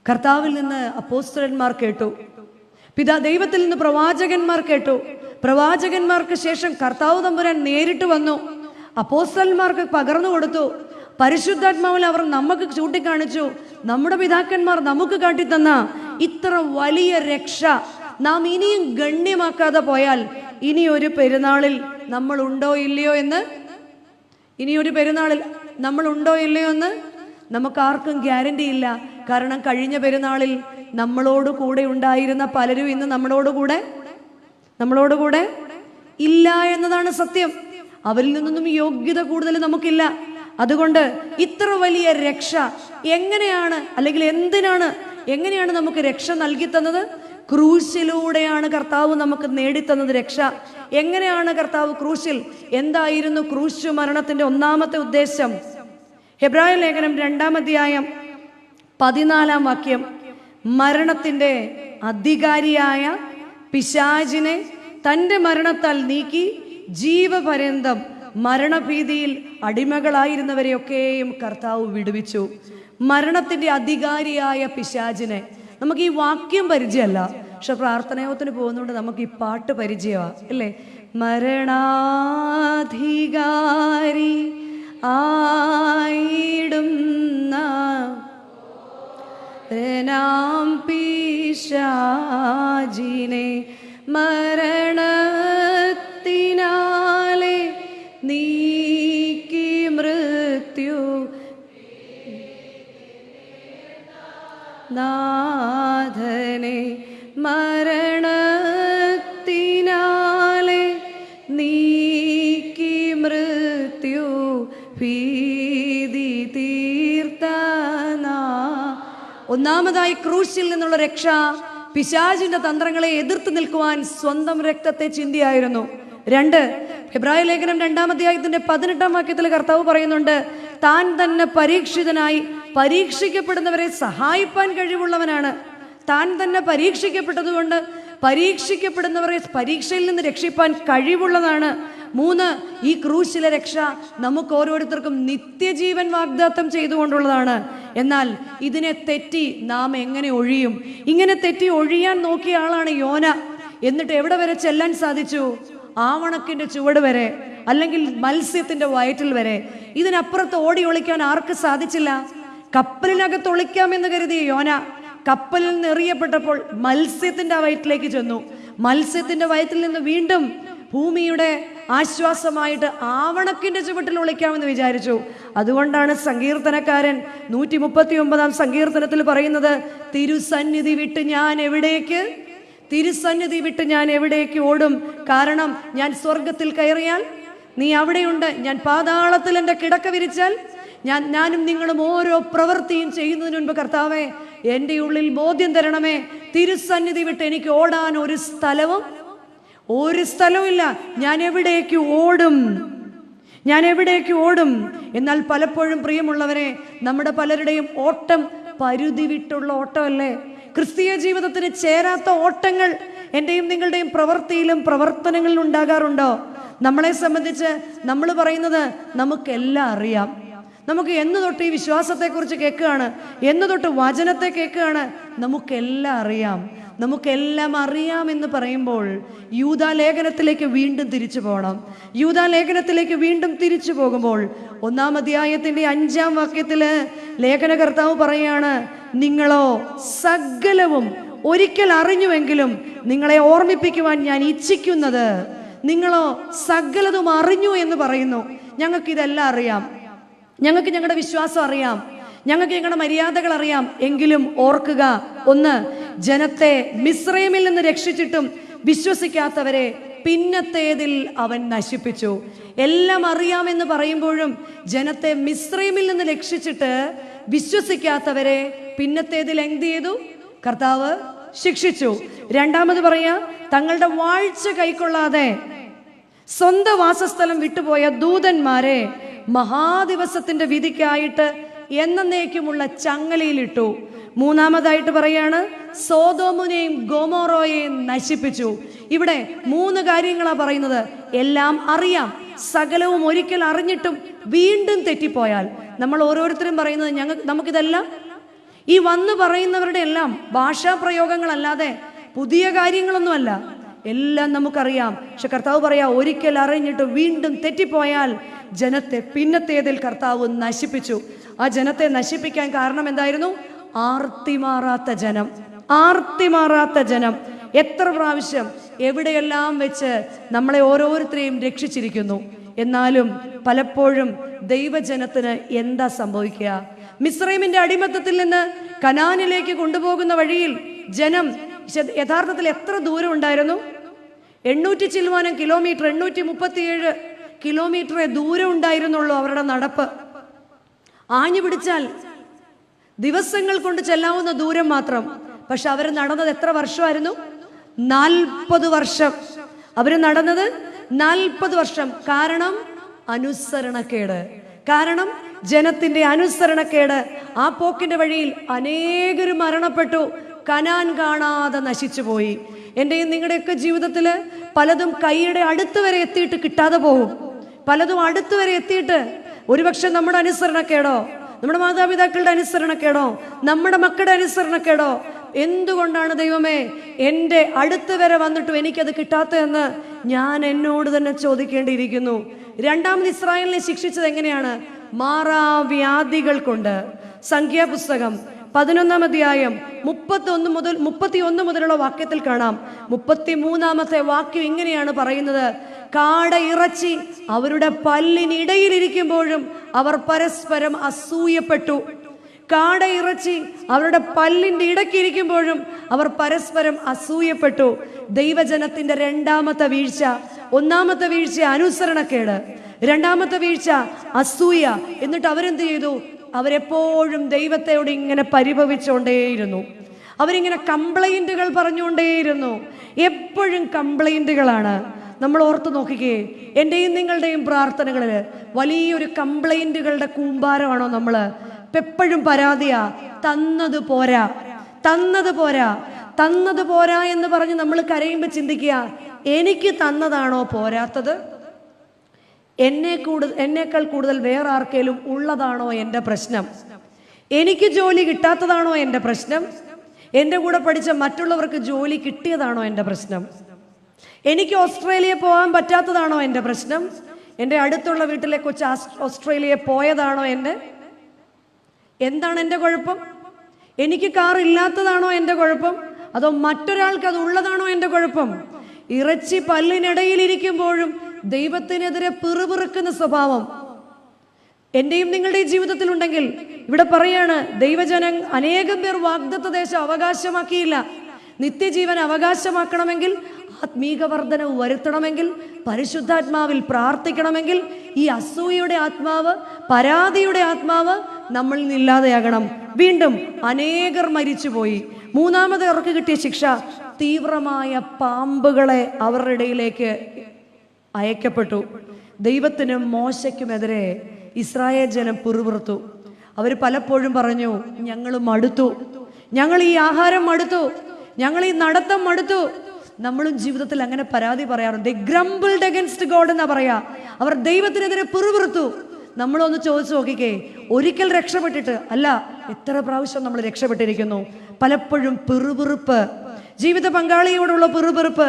A: കർത്താവിൽ നിന്ന് അപ്പോസ്തലന്മാർ കേട്ടു, ദൈവത്തിൽ നിന്ന് പ്രവാചകന്മാർ കേട്ടു, പ്രവാചകന്മാർക്ക് ശേഷം കർത്താവ് തമ്പുരാൻ നേരിട്ട് വന്നു, അപ്പോസ്തലന്മാർക്ക് പകർന്നു കൊടുത്തു, പരിശുദ്ധാത്മാവിൽ അവർ നമുക്ക് ചൂണ്ടിക്കാണിച്ചു, നമ്മുടെ പിതാക്കന്മാർ നമുക്ക് കാട്ടിത്തന്ന ഇത്ര വലിയ രക്ഷ നാം ഇനിയും ഗണ്യമാക്കാതെ പോയാൽ ഇനി ഒരു പെരുന്നാളിൽ നമ്മൾ ഉണ്ടോ ഇല്ലയോ എന്ന് നമുക്ക് ആർക്കും ഗ്യാരണ്ടി ഇല്ല. കാരണം കഴിഞ്ഞ പെരുന്നാളിൽ നമ്മളോട് കൂടെ ഉണ്ടായിരുന്ന പലരും ഇന്ന് നമ്മളോട് കൂടെ ഇല്ല എന്നതാണ് സത്യം. അവരിൽ നിന്നൊന്നും യോഗ്യത കൂടുതൽ നമുക്കില്ല. അതുകൊണ്ട് ഇത്ര വലിയ രക്ഷ എങ്ങനെയാണ്, അല്ലെങ്കിൽ എങ്ങനെയാണ് നമുക്ക് രക്ഷ നൽകി തന്നത്? ക്രൂശിലൂടെയാണ് കർത്താവ് നമുക്ക് നേടിത്തന്നത് രക്ഷ. എങ്ങനെയാണ് കർത്താവ് ക്രൂശിൽ, എന്തായിരുന്നു ക്രൂശ് മരണത്തിന്റെ ഒന്നാമത്തെ ഉദ്ദേശം? ഹെബ്രായ ലേഖനം 2-ാം അധ്യായം 14-ാം വാക്യം, മരണത്തിന്റെ അധികാരിയായ പിശാചിനെ തൻ്റെ മരണത്താൽ നീക്കി ജീവപര്യന്തം മരണഭീതിയിൽ അടിമകളായിരുന്നവരെയൊക്കെയും കർത്താവ് വിടുവിച്ചു. മരണത്തിന്റെ അധികാരിയായ പിശാചിനെ, നമുക്ക് ഈ വാക്യം പരിചയമല്ല, പക്ഷെ പ്രാർത്ഥനയോത്തിന് പോകുന്നതുകൊണ്ട് നമുക്ക് ഈ പാട്ട് പരിചയമാണ് അല്ലേ? മരണാധികാരി ആയിടുന്ന പിശാചിനെ മരണത്തിനാലെ നീക്കി മൃത്യു നാഥനെ മരണത്തിനാലെ നീക്കി മൃത്യു ഭീതി തീർത്തനാ. ഒന്നാമതായി ക്രൂശിൽ നിന്നുള്ള രക്ഷ പിശാചിന്റെ തന്ത്രങ്ങളെ എതിർത്ത് നിൽക്കുവാൻ സ്വന്തം രക്തത്തെ ചിന്തിയായിരുന്നു. 2, ഹെബ്രായ ലേഖനം 2-ാം അധ്യായത്തിന്റെ 18-ാം വാക്യത്തിൽ കർത്താവ് പറയുന്നുണ്ട്, താൻ തന്നെ പരീക്ഷിതനായി പരീക്ഷിക്കപ്പെടുന്നവരെ സഹായിപ്പാൻ കഴിവുള്ളവനാണ്. താൻ തന്നെ പരീക്ഷിക്കപ്പെട്ടതുകൊണ്ട് പരീക്ഷിക്കപ്പെടുന്നവരെ പരീക്ഷയിൽ നിന്ന് രക്ഷിപ്പാൻ കഴിവുള്ളതാണ്. 3, ഈ ക്രൂശിലെ രക്ഷ നമുക്ക് ഓരോരുത്തർക്കും നിത്യജീവൻ വാഗ്ദത്തം ചെയ്തുകൊണ്ടുള്ളതാണ്. എന്നാൽ ഇതിനെ തെറ്റി നാം എങ്ങനെ ഒഴിയും? ഇങ്ങനെ തെറ്റി ഒഴിയാൻ നോക്കിയ ആളാണ് യോന. എന്നിട്ട് എവിടെ വരെ ചെല്ലാൻ സാധിച്ചു? ആവണക്കിന്റെ ചുവട് വരെ, അല്ലെങ്കിൽ മത്സ്യത്തിന്റെ വയറ്റിൽ വരെ. ഇതിനപ്പുറത്ത് ഓടി ഒളിക്കാൻ ആർക്ക് സാധിച്ചില്ല. കപ്പലിനകത്ത് ഒളിക്കാമെന്ന് കരുതിയ യോന കപ്പലിൽ നിന്ന് എറിയപ്പെട്ടപ്പോൾ മത്സ്യത്തിന്റെ വയറ്റിലേക്ക് ചെന്നു. മത്സ്യത്തിന്റെ വയറ്റിൽ നിന്ന് വീണ്ടും ഭൂമിയുടെ ആശ്വാസമായിട്ട് ആവണക്കിന്റെ ചുവട്ടിൽ ഒളിക്കാമെന്ന് വിചാരിച്ചു. അതുകൊണ്ടാണ് സങ്കീർത്തനക്കാരൻ 139-ാം സങ്കീർത്തനത്തിൽ പറയുന്നത്, തിരുസന്നിധി വിട്ട് ഞാൻ എവിടേക്ക് ഓടും? കാരണം ഞാൻ സ്വർഗത്തിൽ കയറിയാൽ നീ അവിടെയുണ്ട്, ഞാൻ പാതാളത്തിൽ എൻ്റെ കിടക്ക വിരിച്ചാൽ ഞാനും നിങ്ങളും ഓരോ പ്രവൃത്തിയും ചെയ്യുന്നതിന് മുൻപ് കർത്താവേ എൻ്റെ ഉള്ളിൽ ബോധ്യം തരണമേ. തിരുസന്നിധി വിട്ട് എനിക്ക് ഓടാൻ ഒരു സ്ഥലവും ഇല്ല. ഞാൻ എവിടേക്ക് ഓടും? എന്നാൽ പലപ്പോഴും പ്രിയമുള്ളവരെ, നമ്മുടെ പലരുടെയും ഓട്ടം പരിധി വിട്ടുള്ള ഓട്ടമല്ലേ? ക്രിസ്തീയ ജീവിതത്തിന് ചേരാത്ത ഓട്ടങ്ങൾ എൻ്റെയും നിങ്ങളുടെയും പ്രവൃത്തിയിലും പ്രവർത്തനങ്ങളിലും ഉണ്ടാകാറുണ്ടോ? നമ്മളെ സംബന്ധിച്ച് നമ്മൾ പറയുന്നത് നമുക്കെല്ലാം അറിയാം, നമുക്ക് എന്ന് തൊട്ട് ഈ വിശ്വാസത്തെക്കുറിച്ച് കേൾക്കുകയാണ്, എന്ന് തൊട്ട് വചനത്തെ കേൾക്കുകയാണ്, നമുക്കെല്ലാം അറിയാം എന്ന് പറയുമ്പോൾ യൂദാലേഖനത്തിലേക്ക് വീണ്ടും തിരിച്ചു പോകണം. യൂദാലേഖനത്തിലേക്ക് വീണ്ടും തിരിച്ചു പോകുമ്പോൾ 1-ാം അധ്യായത്തിന്റെ 5-ാം വാക്യത്തില് ലേഖനകർത്താവ് പറയാണ്, നിങ്ങളോ സകലവും ഒരിക്കൽ അറിഞ്ഞുവെങ്കിലും നിങ്ങളെ ഓർമ്മിപ്പിക്കുവാൻ ഞാൻ ഇച്ഛിക്കുന്നത്, നിങ്ങളോ സകലതും അറിഞ്ഞു എന്ന് പറയുന്നു. ഞങ്ങൾക്കിതെല്ലാം അറിയാം, ഞങ്ങൾക്ക് ഞങ്ങളുടെ വിശ്വാസം അറിയാം, ഞങ്ങൾക്ക് ഞങ്ങളുടെ മര്യാദകൾ അറിയാം. എങ്കിലും ഓർക്കുക, ഒന്ന്, ജനത്തെ മിസ്രൈമിൽ നിന്ന് രക്ഷിച്ചിട്ടും വിശ്വസിക്കാത്തവരെ പിന്നത്തേതിൽ അവൻ നശിപ്പിച്ചു. എല്ലാം അറിയാമെന്ന് പറയുമ്പോഴും ജനത്തെ മിസ്രൈമിൽ നിന്ന് രക്ഷിച്ചിട്ട് വിശ്വസിക്കാത്തവരെ പിന്നത്തേതിൽ എന്ത് ചെയ്തു? കർത്താവ് ശിക്ഷിച്ചു. രണ്ടാമത് പറയാ, തങ്ങളുടെ വാഴ്ച കൈക്കൊള്ളാതെ സ്വന്തം വാസസ്ഥലം വിട്ടുപോയ ദൂതന്മാരെ മഹാദിവസത്തിന്റെ വിധിക്കായിട്ട് എന്നേക്കുമുള്ള ചങ്ങലയിലിട്ടു. മൂന്നാമതായിട്ട് പറയാണ്, സോദോമിനെയും ഗൊമോറയെയും നശിപ്പിച്ചു. ഇവിടെ 3 കാര്യങ്ങളാണ് പറയുന്നത്. എല്ലാം അറിയാം, സകലവും ഒരിക്കൽ അറിഞ്ഞിട്ടും വീണ്ടും തെറ്റിപ്പോയാൽ. നമ്മൾ ഓരോരുത്തരും പറയുന്നത് നമുക്കിതെല്ലാം ഈ വന്ന് പറയുന്നവരുടെ എല്ലാം ഭാഷാപ്രയോഗങ്ങളല്ലാതെ പുതിയ കാര്യങ്ങളൊന്നുമല്ല, എല്ലാം നമുക്കറിയാം. പക്ഷെ കർത്താവ് പറയാ, ഒരിക്കൽ അറിഞ്ഞിട്ട് വീണ്ടും തെറ്റിപ്പോയാൽ ജനത്തെ പിന്നത്തേതിൽ കർത്താവ് നശിപ്പിച്ചു. ആ ജനത്തെ നശിപ്പിക്കാൻ കാരണം എന്തായിരുന്നു? ആർത്തിമാറാത്ത ജനം, ആർത്തിമാറാത്ത ജനം. എത്ര പ്രാവശ്യം എവിടെയെല്ലാം വെച്ച് നമ്മളെ ഓരോരുത്തരെയും രക്ഷിച്ചിരിക്കുന്നു. എന്നാലും പലപ്പോഴും ദൈവജനത്തിന് എന്താ സംഭവിക്കുക? മിസ്രൈമിന്റെ അടിമത്തത്തിൽ നിന്ന് കനാനിലേക്ക് കൊണ്ടുപോകുന്ന വഴിയിൽ ജനം യഥാർത്ഥത്തിൽ എത്ര ദൂരം ഉണ്ടായിരുന്നു? 800 ചില്ലുവാനം കിലോമീറ്റർ, 837 കിലോമീറ്ററേ ദൂരം ഉണ്ടായിരുന്നുള്ളൂ അവരുടെ നടപ്പ്. ആഞ്ഞു പിടിച്ചാൽ ദിവസങ്ങൾ കൊണ്ട് ചെല്ലാവുന്ന ദൂരം മാത്രം. പക്ഷെ അവർ നടന്നത് എത്ര വർഷമായിരുന്നു? 40 വർഷം. അവര് നടന്നത് 40 വർഷം. കാരണം അനുസരണക്കേട്, കാരണം ജനത്തിന്റെ അനുസരണക്കേട്. ആ പോക്കിന്റെ വഴിയിൽ അനേകരും മരണപ്പെട്ടു, കനാൻ കാണാതെ നശിച്ചുപോയി. എന്റെയും നിങ്ങളുടെയൊക്കെ ജീവിതത്തിൽ പലതും കൈയുടെ അടുത്ത് വരെ എത്തിയിട്ട് കിട്ടാതെ പോകും. പലതും അടുത്ത് വരെ എത്തിയിട്ട് ഒരുപക്ഷെ നമ്മുടെ അനുസരണക്കേടോ, നമ്മുടെ മാതാപിതാക്കളുടെ അനുസരണക്കേടോ, നമ്മുടെ മക്കളുടെ അനുസരണക്കേടോ, എന്തുകൊണ്ടാണ് ദൈവമേ എൻ്റെ അടുത്ത് വരെ വന്നിട്ടും എനിക്കത് കിട്ടാത്തതെന്ന് ഞാൻ എന്നോട് തന്നെ ചോദിക്കേണ്ടിയിരിക്കുന്നു. രണ്ടാമത് ഇസ്രായേലിനെ ശിക്ഷിച്ചത് എങ്ങനെയാണ്? മാറാവ്യാധികൾ കൊണ്ട്. സംഖ്യാപുസ്തകം 11-ാം അധ്യായം 31 മുതലുള്ള വാക്യത്തിൽ കാണാം. 33-ാമത്തെ വാക്യം ഇങ്ങനെയാണ് പറയുന്നത്: കാട ഇറച്ചി അവരുടെ പല്ലിനിടയിലിരിക്കുമ്പോഴും അവർ പരസ്പരം അസൂയപ്പെട്ടു. കാട ഇറച്ചി അവരുടെ പല്ലിന്റെ ഇടയ്ക്കിരിക്കുമ്പോഴും അവർ പരസ്പരം അസൂയപ്പെട്ടു. ദൈവജനത്തിന്റെ രണ്ടാമത്തെ വീഴ്ച. ഒന്നാമത്തെ വീഴ്ച അനുസരണക്കേട്, രണ്ടാമത്തെ വീഴ്ച അസൂയ. എന്നിട്ട് അവരെന്ത് ചെയ്തു? അവരെപ്പോഴും ദൈവത്തോട് ഇങ്ങനെ പരിഭവിച്ചുകൊണ്ടേയിരുന്നു. അവരിങ്ങനെ കംപ്ലൈന്റുകൾ പറഞ്ഞുകൊണ്ടേയിരുന്നു. എപ്പോഴും കംപ്ലൈന്റുകളാണ്. നമ്മൾ ഓർത്ത് നോക്കിക്കേ, എൻ്റെയും നിങ്ങളുടെയും പ്രാർത്ഥനകളിൽ വലിയൊരു കംപ്ലൈന്റുകളുടെ കൂമ്പാരമാണോ നമ്മൾ? എപ്പോഴും പരാതിയാ, തന്നത് പോരാ, തന്നത് പോരാ, തന്നത് പോരാ എന്ന് പറഞ്ഞ് നമ്മൾ കരയുമ്പോൾ ചിന്തിക്കുക, എനിക്ക് തന്നതാണോ പോരാത്തത്? എന്നേക്കാൾ കൂടുതൽ വേറെ ആർക്കേലും ഉള്ളതാണോ എൻ്റെ പ്രശ്നം? എനിക്ക് ജോലി കിട്ടാത്തതാണോ എൻ്റെ പ്രശ്നം? എൻ്റെ കൂടെ പഠിച്ച മറ്റുള്ളവർക്ക് ജോലി കിട്ടിയതാണോ എൻ്റെ പ്രശ്നം? എനിക്ക് ഓസ്ട്രേലിയ പോകാൻ പറ്റാത്തതാണോ എൻ്റെ പ്രശ്നം? എൻ്റെ അടുത്തുള്ള വീട്ടിലെ കൊച്ച് ഓസ്ട്രേലിയ പോയതാണോ എന്താണ് എൻ്റെ കുഴപ്പം? എനിക്ക് കാർ ഇല്ലാത്തതാണോ എൻ്റെ കുഴപ്പം? അതോ മറ്റൊരാൾക്ക് അത് ഉള്ളതാണോ എൻ്റെ കുഴപ്പം? ഇറച്ചി പല്ലിനിടയിലിരിക്കുമ്പോഴും ദൈവത്തിനെതിരെ പിറുപിറുക്കുന്ന സ്വഭാവം എൻ്റെയും നിങ്ങളുടെയും ജീവിതത്തിൽ ഉണ്ടെങ്കിൽ, ഇവിടെ പറയാണ്, ദൈവജനം അനേകം പേർ വാഗ്ദത്ത ദേശം അവകാശമാക്കിയില്ല. നിത്യജീവൻ അവകാശമാക്കണമെങ്കിൽ, ആത്മീക വർധനവ് വരുത്തണമെങ്കിൽ, പരിശുദ്ധാത്മാവിൽ പ്രാർത്ഥിക്കണമെങ്കിൽ, ഈ അസൂയയുടെ ആത്മാവ്, പരാതിയുടെ ആത്മാവ് നമ്മളിൽ നിന്നില്ലാതെയാകണം. വീണ്ടും അനേകർ മരിച്ചുപോയി. മൂന്നാമത് അവർക്ക് കിട്ടിയ ശിക്ഷ, തീവ്രമായ പാമ്പുകളെ അവരുടെ ഇടയിലേക്ക് അയക്കപ്പെട്ടു. ദൈവത്തിനും മോശയ്ക്കുമെതിരെ ഇസ്രായേൽ ജനം പിറുപിറുത്തു. അവർ പലപ്പോഴും പറഞ്ഞു, ഞങ്ങൾ മടുത്തു, ഞങ്ങൾ ഈ ആഹാരം മടുത്തു, ഞങ്ങൾ ഈ നടത്തം മടുത്തു. നമ്മളും ജീവിതത്തിൽ അങ്ങനെ പരാതി പറയാറുണ്ട്. They grumbled against God എന്നാ പറയാ. അവർ ദൈവത്തിനെതിരെ പിറുപിറുത്തു. നമ്മളൊന്ന് ചോദിച്ചു നോക്കിക്കേ, ഒരിക്കൽ രക്ഷപ്പെട്ടിട്ട് അല്ല, എത്ര പ്രാവശ്യം നമ്മൾ രക്ഷപ്പെട്ടിരിക്കുന്നു? പലപ്പോഴും പിറുപിറുപ്പ്, ജീവിത പങ്കാളിയോടുള്ള പിറുപിറുപ്പ്,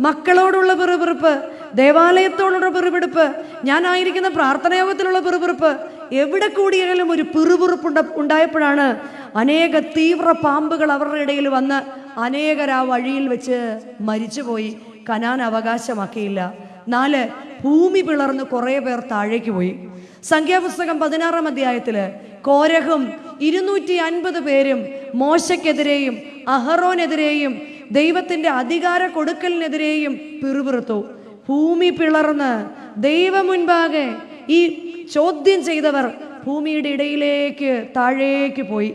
A: മക്കളോടുള്ള പിറുപിറുപ്പ്, ദേവാലയത്തോടുള്ള പിറുപിറുപ്പ്, ഞാനായിരിക്കുന്ന പ്രാർത്ഥനായോഗത്തിലുള്ള പിറുപിറുപ്പ്, എവിടെ കൂടിയാലും ഒരു പിറുപിറുപ്പ് ഉണ്ടായപ്പോഴാണ് അനേക തീവ്ര പാമ്പുകൾ അവരുടെ ഇടയിൽ വന്ന് അനേകർ ആ വഴിയിൽ വെച്ച് മരിച്ചുപോയി. കനാൻ അവകാശമാക്കിയില്ല. 4, ഭൂമി പിളർന്ന് കുറെ പേർ താഴേക്ക് പോയി. സംഖ്യാപുസ്തകം 16-ാം അധ്യായത്തില് കോരഹും 250 പേരും മോശയ്ക്കെതിരെയും അഹറോനെതിരെയും ദൈവത്തിന്റെ അധികാര കൊടുക്കലിനെതിരെയും പിറുപിറുത്തു. ഭൂമി പിളർന്ന് ദൈവം മുൻപാകെ ഈ ചോദ്യം ചെയ്തവർ ഭൂമിയുടെ ഇടയിലേക്ക് താഴേക്ക് പോയി.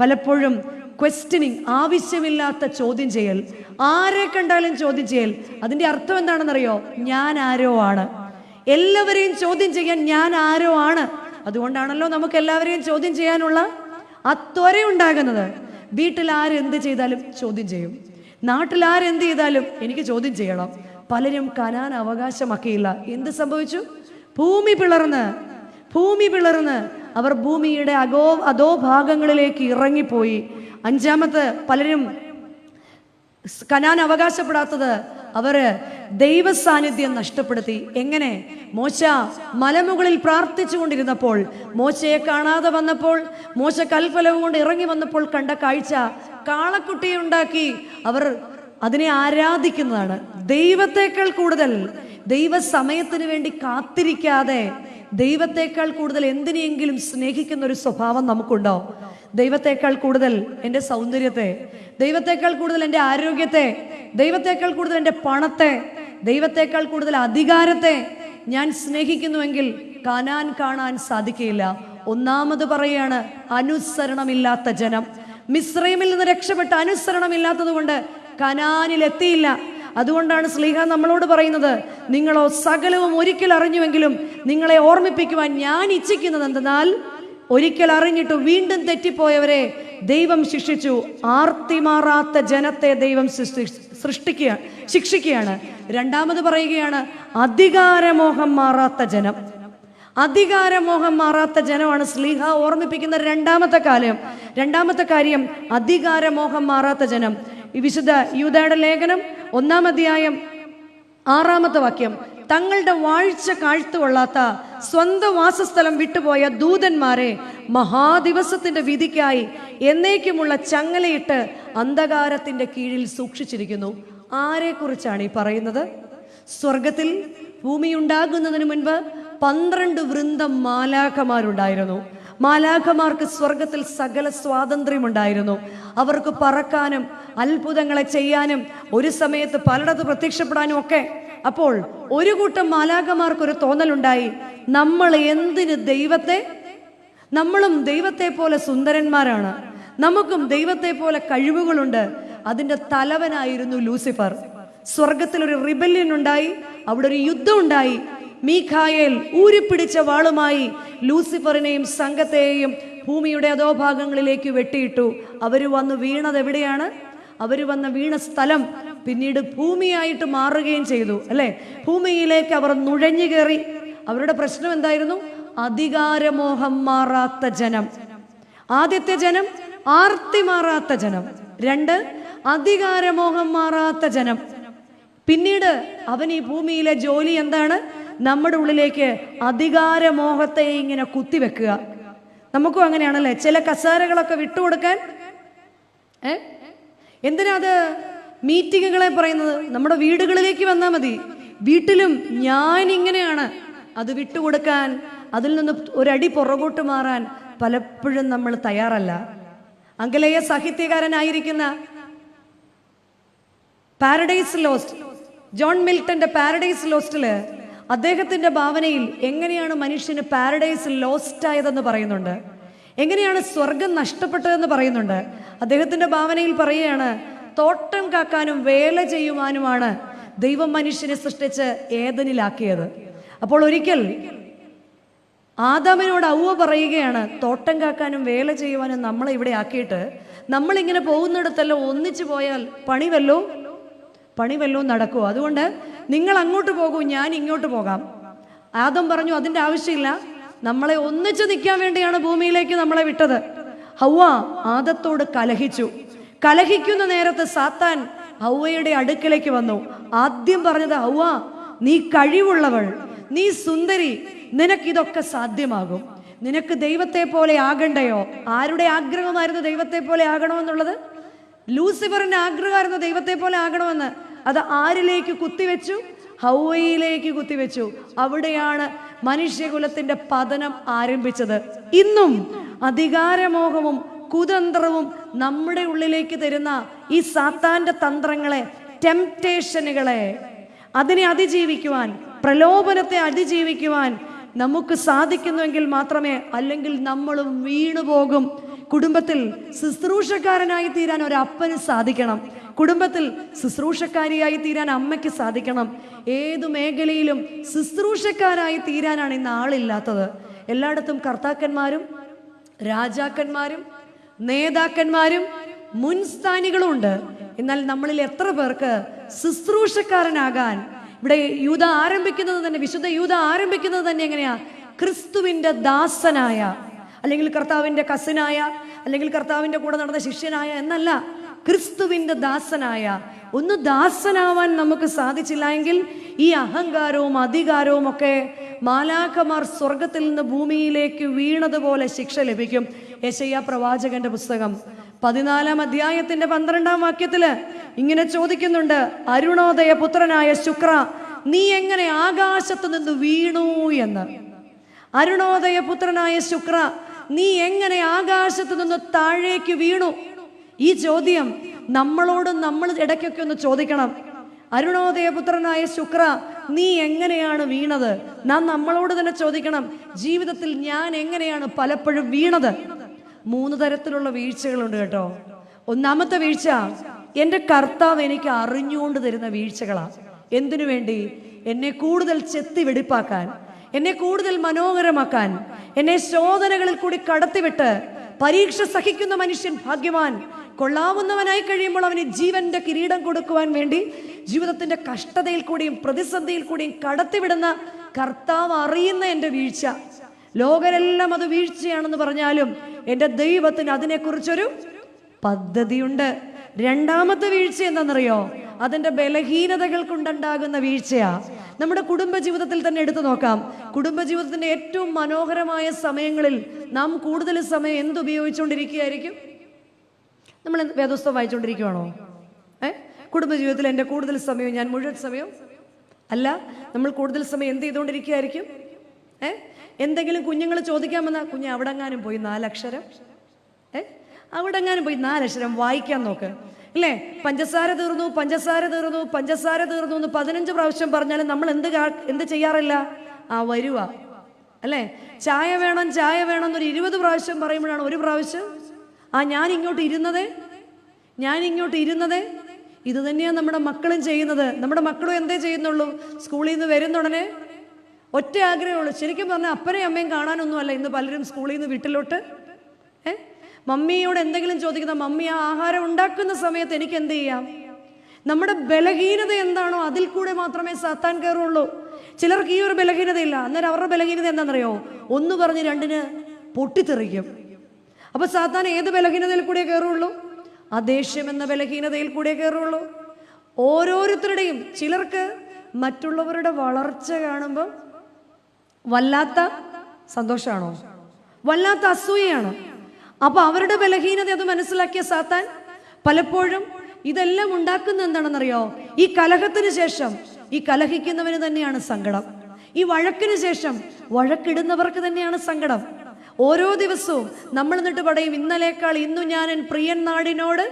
A: പലപ്പോഴും ക്വസ്റ്റ്യനിങ്, ആവശ്യമില്ലാത്ത ചോദ്യം ചെയ്യൽ, ആരെ കണ്ടാലും ചോദ്യം ചെയ്യൽ. അതിന്റെ അർത്ഥം എന്താണെന്നറിയോ? ഞാൻ ആരോ ആണ്. എല്ലാവരെയും ചോദ്യം ചെയ്യാൻ ഞാൻ ആരോ ആണ്. അതുകൊണ്ടാണല്ലോ നമുക്ക് എല്ലാവരെയും ചോദ്യം ചെയ്യാനുള്ള ആ ത്വര ഉണ്ടാകുന്നത്. വീട്ടിൽ ആരെന്ത് ചെയ്താലും ചോദ്യം ചെയ്യും, നാട്ടിൽ ആരെന്ത് ചെയ്താലും എനിക്ക് ചോദ്യം ചെയ്യണം. പലരും കനാൻ അവകാശമാക്കിയില്ല. എന്ത് സംഭവിച്ചു? ഭൂമി പിളർന്ന് അവർ ഭൂമിയുടെ അധോഭാഗങ്ങളിലേക്ക് ഇറങ്ങിപ്പോയി. 5-ാമത്തെ, പലരും കനാൻ അവകാശപ്പെടാത്തത് അവര് ദൈവ സാന്നിധ്യം നഷ്ടപ്പെടുത്തി. എങ്ങനെ? മോശ മലമുകളിൽ പ്രാർത്ഥിച്ചു കൊണ്ടിരുന്നപ്പോൾ, മോശയെ കാണാതെ വന്നപ്പോൾ, മോശ കൽഫലവും കൊണ്ട് ഇറങ്ങി വന്നപ്പോൾ കണ്ട കാഴ്ച, കാളക്കുട്ടിയെ ഉണ്ടാക്കി അവർ അതിനെ ആരാധിക്കുന്നതാണ്. ദൈവത്തെക്കാൾ കൂടുതൽ, ദൈവ സമയത്തിന് വേണ്ടി കാത്തിരിക്കാതെ ദൈവത്തെക്കാൾ കൂടുതൽ എന്തിനെങ്കിലും സ്നേഹിക്കുന്ന ഒരു സ്വഭാവം നമുക്കുണ്ടോ? ദൈവത്തെക്കാൾ കൂടുതൽ എൻ്റെ സൗന്ദര്യത്തെ, ദൈവത്തെക്കാൾ കൂടുതൽ എൻ്റെ ആരോഗ്യത്തെ, ദൈവത്തെക്കാൾ കൂടുതൽ എൻ്റെ പണത്തെ, ദൈവത്തെക്കാൾ കൂടുതൽ അധികാരത്തെ ഞാൻ സ്നേഹിക്കുന്നുവെങ്കിൽ കനാൻ കാണാൻ സാധിക്കുകയില്ല. ഒന്നാമത് പറയാണ്, അനുസരണമില്ലാത്ത ജനം. മിസ്രൈമിൽ നിന്ന് രക്ഷപ്പെട്ട അനുസരണമില്ലാത്തത് കൊണ്ട് കനാനിലെത്തിയില്ല. അതുകൊണ്ടാണ് ശ്ലീഹ നമ്മളോട് പറയുന്നത്, നിങ്ങളോ സകലവും ഒരിക്കൽ അറിഞ്ഞുവെങ്കിലും നിങ്ങളെ ഓർമ്മിപ്പിക്കുവാൻ ഞാൻ ഇച്ഛിക്കുന്നത് എന്തെന്നാൽ, ഒരിക്കൽ അറിഞ്ഞിട്ട് വീണ്ടും തെറ്റിപ്പോയവരെ ദൈവം ശിക്ഷിച്ചു. ആർത്തിമാറാത്ത ജനത്തെ ദൈവം ശിക്ഷിക്കുകയാണ്. 2ാമത് പറയുകയാണ്, അധികാരമോഹം മാറാത്ത ജനം. അധികാരമോഹം മാറാത്ത ജനമാണ് ശ്ലീഹ ഓർമ്മിപ്പിക്കുന്ന രണ്ടാമത്തെ കാര്യം, അധികാരമോഹം മാറാത്ത ജനം. ഈ വിശുദ്ധ യൂദയുടെ ലേഖനം 1-ാം അധ്യായം 6-ാമത്തെ വാക്യം, തങ്ങളുടെ വാഴ്ച കാഴ്ത്തുകൊള്ളാത്ത സ്വന്തം വാസസ്ഥലം വിട്ടുപോയ ദൂതന്മാരെ മഹാദിവസത്തിന്റെ വിധിക്കായി എന്നേക്കുമുള്ള ചങ്ങലയിട്ട് അന്ധകാരത്തിന്റെ കീഴിൽ സൂക്ഷിച്ചിരിക്കുന്നു. ആരെക്കുറിച്ചാണ് ഈ പറയുന്നത്? സ്വർഗത്തിൽ ഭൂമി ഉണ്ടാകുന്നതിന് മുൻപ് 12 വൃന്ദം മാലാഖമാരുണ്ടായിരുന്നു. മാലാഖമാർക്ക് സ്വർഗത്തിൽ സകല സ്വാതന്ത്ര്യമുണ്ടായിരുന്നു. അവർക്ക് പറക്കാനും അത്ഭുതങ്ങളെ ചെയ്യാനും ഒരു സമയത്ത് പലയിടത്ത് പ്രത്യക്ഷപ്പെടാനും ഒക്കെ. അപ്പോൾ ഒരു കൂട്ടം മാലാഖമാർക്കൊരു തോന്നലുണ്ടായി, നമ്മൾ എന്തിന് നമ്മളും ദൈവത്തെ പോലെ സുന്ദരന്മാരാണ്, നമുക്കും ദൈവത്തെ പോലെ കഴിവുകളുണ്ട്. അതിൻ്റെ തലവനായിരുന്നു ലൂസിഫർ. സ്വർഗത്തിൽ ഒരു റിബല്യൻ ഉണ്ടായി, അവിടെ ഒരു യുദ്ധം ഉണ്ടായി. മീഖായേൽ ഊരിപ്പിടിച്ച വാളുമായി ലൂസിഫറിനെയും സംഘത്തെയും ഭൂമിയുടെ അധോഭാഗങ്ങളിലേക്ക് വെട്ടിയിട്ടു. അവര് വന്ന് വീണത് എവിടെയാണ്? അവര് വന്ന് വീണ സ്ഥലം പിന്നീട് ഭൂമിയായിട്ട് മാറുകയും ചെയ്തു, അല്ലെ? ഭൂമിയിലേക്ക് അവർ നുഴഞ്ഞു കയറി. അവരുടെ പ്രശ്നം എന്തായിരുന്നു? അധികാരമോഹം മാറാത്ത ജനം. ആദ്യത്തെ ജനം ആർത്തി മാറാത്ത ജനം. 2, അധികാരമോഹം മാറാത്ത ജനം. പിന്നീട് അവൻ ഈ ഭൂമിയിലെ ജോലി എന്താണ്? നമ്മുടെ ഉള്ളിലേക്ക് അധികാരമോഹത്തെ ഇങ്ങനെ കുത്തിവെക്കുക. നമുക്കും അങ്ങനെയാണല്ലേ? ചില കസേരകളൊക്കെ വിട്ടുകൊടുക്കാൻ. എന്തിനാ അത് മീറ്റിങ്ങുകളെ പറയുന്നത്? നമ്മുടെ വീടുകളിലേക്ക് വന്നാൽ മതി. വീട്ടിലും ഞാൻ ഇങ്ങനെയാണ്, അത് വിട്ടുകൊടുക്കാൻ, അതിൽ നിന്ന് ഒരടി പുറകോട്ട് മാറാൻ പലപ്പോഴും നമ്മൾ തയ്യാറല്ല. ആംഗലേയ സാഹിത്യകാരനായിരിക്കുന്ന പാരഡൈസ് ലോസ്റ്റ്, ജോൺ മിൽട്ടന്റെ പാരഡൈസ് ലോസ്റ്റില് അദ്ദേഹത്തിന്റെ ഭാവനയിൽ എങ്ങനെയാണ് മനുഷ്യന് പാരഡൈസ് ലോസ്റ്റ് ആയതെന്ന് പറയുന്നുണ്ട്, എങ്ങനെയാണ് സ്വർഗം നഷ്ടപ്പെട്ടതെന്ന് പറയുന്നുണ്ട്. അദ്ദേഹത്തിന്റെ ഭാവനയിൽ പറയുകയാണ്, തോട്ടം കാക്കാനും വേല ചെയ്യുവാനുമാണ് ദൈവം മനുഷ്യനെ സൃഷ്ടിച്ച് ഏദനിലാക്കിയത്. അപ്പോൾ ഒരിക്കൽ ആദാമിനോട് ഔവ്വ പറയുകയാണ്, തോട്ടം കാക്കാനും വേല ചെയ്യുവാനും നമ്മളെ ഇവിടെ ആക്കിയിട്ട് നമ്മളിങ്ങനെ പോകുന്നിടത്തെല്ലാം ഒന്നിച്ചു പോയാൽ പണി വല്ലോ നടക്കുമോ? അതുകൊണ്ട് നിങ്ങൾ അങ്ങോട്ട് പോകൂ, ഞാൻ ഇങ്ങോട്ട് പോകാം. ആദം പറഞ്ഞു, അതിൻ്റെ ആവശ്യമില്ല, നമ്മളെ ഒന്നിച്ചു നിൽക്കാൻ വേണ്ടിയാണ് ഭൂമിയിലേക്ക് നമ്മളെ വിട്ടത്. ഹൗവ ആദത്തോട് കലഹിക്കുന്ന നേരത്ത് സാത്താൻ ഹൗവയുടെ അടുക്കലേക്ക് വന്നു. ആദ്യം പറഞ്ഞത്, ഹൗവ നീ കഴിവുള്ളവൾ, നീ സുന്ദരി, നിനക്കിതൊക്കെ സാധ്യമാകും. നിനക്ക് ദൈവത്തെ പോലെ ആകണ്ടയോ? ആരുടെ ആഗ്രഹമായിരുന്നു ദൈവത്തെ പോലെ ആകണമെന്നുള്ളത്? ലൂസിഫറിന്റെ ആഗ്രഹമായിരുന്നു ദൈവത്തെ പോലെ ആകണമെന്ന്. അത് ആരിലേക്ക് കുത്തിവെച്ചു? ഹൗവയിലേക്ക് കുത്തിവെച്ചു. അവിടെയാണ് മനുഷ്യകുലത്തിന്റെ പതനം ആരംഭിച്ചത്. ഇന്നും അധികാരമോഹവും കുതന്ത്രവും നമ്മുടെ ഉള്ളിലേക്ക് തരുന്ന ഈ സാത്താന്റെ തന്ത്രങ്ങളെ, ടെംപ്റ്റേഷനുകളെ, അതിനെ അതിജീവിക്കുവാൻ, പ്രലോഭനത്തെ അതിജീവിക്കുവാൻ നമുക്ക് സാധിക്കുന്നുവെങ്കിൽ മാത്രമേ, അല്ലെങ്കിൽ നമ്മളും വീണുപോകും. കുടുംബത്തിൽ ശുശ്രൂഷക്കാരനായി തീരാൻ ഒരപ്പന് സാധിക്കണം. കുടുംബത്തിൽ ശുശ്രൂഷക്കാരിയായി തീരാൻ അമ്മയ്ക്ക് സാധിക്കണം. ഏതു മേഖലയിലും ശുശ്രൂഷക്കാരായി തീരാനാണ് ഇന്ന് ആളില്ലാത്തത്. എല്ലായിടത്തും കർത്താക്കന്മാരും രാജാക്കന്മാരും നേതാക്കന്മാരും മുൻസ്ഥാനികളും ഉണ്ട്. എന്നാൽ നമ്മളിൽ എത്ര പേർക്ക് ശുശ്രൂഷക്കാരനാകാൻ? ഇവിടെ യൂദ ആരംഭിക്കുന്നത് തന്നെ, വിശുദ്ധ യൂദ ആരംഭിക്കുന്നത് തന്നെ എങ്ങനെയാ? ക്രിസ്തുവിന്റെ ദാസനായ, അല്ലെങ്കിൽ കർത്താവിന്റെ കസിനായ, അല്ലെങ്കിൽ കർത്താവിന്റെ കൂടെ നടന്ന ശിഷ്യനായ എന്നല്ല, ക്രിസ്തുവിന്റെ ദാസനായ. ഒന്ന് ദാസനാവാൻ നമുക്ക് സാധിച്ചില്ല എങ്കിൽ ഈ അഹങ്കാരവും അധികാരവും ഒക്കെ മാലാഖമാർ സ്വർഗത്തിൽ നിന്ന് ഭൂമിയിലേക്ക് വീണതുപോലെ ശിക്ഷ ലഭിക്കും. യെശയ്യാ പ്രവാചകന്റെ പുസ്തകം 14 അധ്യായത്തിന്റെ 12 വാക്യത്തില് ഇങ്ങനെ ചോദിക്കുന്നുണ്ട്: അരുണോദയ പുത്രനായ ശുക്ര, നീ എങ്ങനെ ആകാശത്ത് നിന്ന് വീണു എന്ന്. അരുണോദയ പുത്രനായ ശുക്ര, നീ എങ്ങനെ ആകാശത്ത് നിന്ന് താഴേക്ക് വീണു? ഈ ചോദ്യം നമ്മളോട് നമ്മൾ ഇടയ്ക്കൊക്കെ ഒന്ന് ചോദിക്കണം. അരുണോദയ പുത്രനായ ശുക്ര, നീ എങ്ങനെയാണ് വീണത്? നാം നമ്മളോട് തന്നെ ചോദിക്കണം, ജീവിതത്തിൽ ഞാൻ എങ്ങനെയാണ് പലപ്പോഴും വീണത്? 3 തരത്തിലുള്ള വീഴ്ചകളുണ്ട് കേട്ടോ. ഒന്നാമത്തെ വീഴ്ച, എൻ്റെ കർത്താവ് എനിക്ക് അറിഞ്ഞുകൊണ്ട് തരുന്ന വീഴ്ചകളാണ്. എന്തിനു വേണ്ടി? എന്നെ കൂടുതൽ ചെത്തി വെടിപ്പാക്കാൻ, എന്നെ കൂടുതൽ മനോഹരമാക്കാൻ, എന്നെ ശോധനകളിൽ കൂടി കടത്തിവിട്ട് പരീക്ഷ സഹിക്കുന്ന മനുഷ്യൻ ഭാഗ്യവാൻ. കൊള്ളാവുന്നവനായി കഴിയുമ്പോൾ അവന് ജീവന്റെ കിരീടം കൊടുക്കുവാൻ വേണ്ടി ജീവിതത്തിന്റെ കഷ്ടതയിൽ കൂടിയും പ്രതിസന്ധിയിൽ കൂടിയും കടത്തിവിടുന്ന കർത്താവ് അറിയുന്ന എൻ്റെ വീഴ്ച. ലോകരെല്ലാം അത് വീഴ്ചയാണെന്ന് പറഞ്ഞാലും എൻ്റെ ദൈവത്തിന് അതിനെക്കുറിച്ചൊരു പദ്ധതിയുണ്ട്. രണ്ടാമത്തെ വീഴ്ച എന്താണെന്നറിയോ? അതിൻ്റെ ബലഹീനതകൾ കൊണ്ടുണ്ടാകുന്ന വീഴ്ചയാ. നമ്മുടെ കുടുംബജീവിതത്തിൽ തന്നെ എടുത്തു നോക്കാം. കുടുംബജീവിതത്തിന്റെ ഏറ്റവും മനോഹരമായ സമയങ്ങളിൽ നാം കൂടുതൽ സമയം എന്തുപയോഗിച്ചുകൊണ്ടിരിക്കുകയായിരിക്കും? നമ്മൾ വേദോസ്തവം വായിച്ചുകൊണ്ടിരിക്കുകയാണോ? കുടുംബജീവിതത്തിൽ എൻ്റെ കൂടുതൽ സമയം, ഞാൻ മുഴുവൻ സമയം അല്ല, നമ്മൾ കൂടുതൽ സമയം എന്ത് ചെയ്തുകൊണ്ടിരിക്കുകയായിരിക്കും? എന്തെങ്കിലും കുഞ്ഞുങ്ങൾ ചോദിക്കാൻ വന്നാൽ, കുഞ്ഞ് അവിടെങ്ങാനും പോയി 4 അക്ഷരം, അവിടെങ്ങാനും പോയി 4 അക്ഷരം വായിക്കാൻ നോക്ക്, അല്ലേ? പഞ്ചസാര തീർന്നു, പഞ്ചസാര തീർന്നു, പഞ്ചസാര തീർന്നു എന്ന് 15 പ്രാവശ്യം പറഞ്ഞാലും നമ്മൾ എന്ത് ചെയ്യാറില്ല? വരുക, അല്ലേ? ചായ വേണം, ചായ വേണം എന്നൊരു 20 പ്രാവശ്യം പറയുമ്പോഴാണ് ഒരു പ്രാവശ്യം ഞാൻ ഇങ്ങോട്ട് ഇരുന്നത്. ഇത് തന്നെയാണ് നമ്മുടെ മക്കളും ചെയ്യുന്നത്. നമ്മുടെ മക്കളും എന്തേ ചെയ്യുന്നുള്ളൂ? സ്കൂളിൽ നിന്ന് വരുന്നുടനെ ഒറ്റ ആഗ്രഹമുള്ളൂ. ശരിക്കും പറഞ്ഞാൽ അപ്പനെയും അമ്മയും കാണാനൊന്നുമല്ല ഇന്ന് പലരും സ്കൂളിൽ നിന്ന് വീട്ടിലോട്ട് മമ്മിയോട് എന്തെങ്കിലും ചോദിക്കുന്ന, മമ്മി ആ ആഹാരം ഉണ്ടാക്കുന്ന സമയത്ത് എനിക്ക് എന്ത് ചെയ്യാം? നമ്മുടെ ബലഹീനത എന്താണോ അതിൽ കൂടെ മാത്രമേ സാത്താൻ കയറുള്ളൂ. ചിലർക്ക് ഈ ഒരു ബലഹീനതയില്ല. അന്നേരം അവരുടെ ബലഹീനത എന്താണെന്നറിയോ? 1 പറഞ്ഞ് 2 പൊട്ടിത്തെറിക്കും. അപ്പൊ സാത്താൻ ഏത് ബലഹീനതയിൽ കൂടെ കയറുള്ളൂ? ആ ദേഷ്യം എന്ന ബലഹീനതയിൽ കൂടെ കയറുള്ളൂ. ഓരോരുത്തരുടെയും, ചിലർക്ക് മറ്റുള്ളവരുടെ വളർച്ച കാണുമ്പോൾ വല്ലാത്ത സന്തോഷമാണോ? വല്ലാത്ത അസൂയയാണോ? അപ്പൊ അവരുടെ ബലഹീനത അത് മനസ്സിലാക്കിയ സാത്താൻ പലപ്പോഴും ഇതെല്ലാം ഉണ്ടാക്കുന്ന എന്താണെന്നറിയോ? ഈ കലഹത്തിന് ശേഷം ഈ കലഹിക്കുന്നവന് തന്നെയാണ് സങ്കടം. ഈ വഴക്കിന് ശേഷം വഴക്കിടുന്നവർക്ക് തന്നെയാണ് സങ്കടം. ഓരോ ദിവസവും നമ്മൾ എന്നിട്ട് പറയും, ഇന്നലേക്കാൾ ഇന്നു ഞാൻ പ്രിയൻ നാടിനോട്,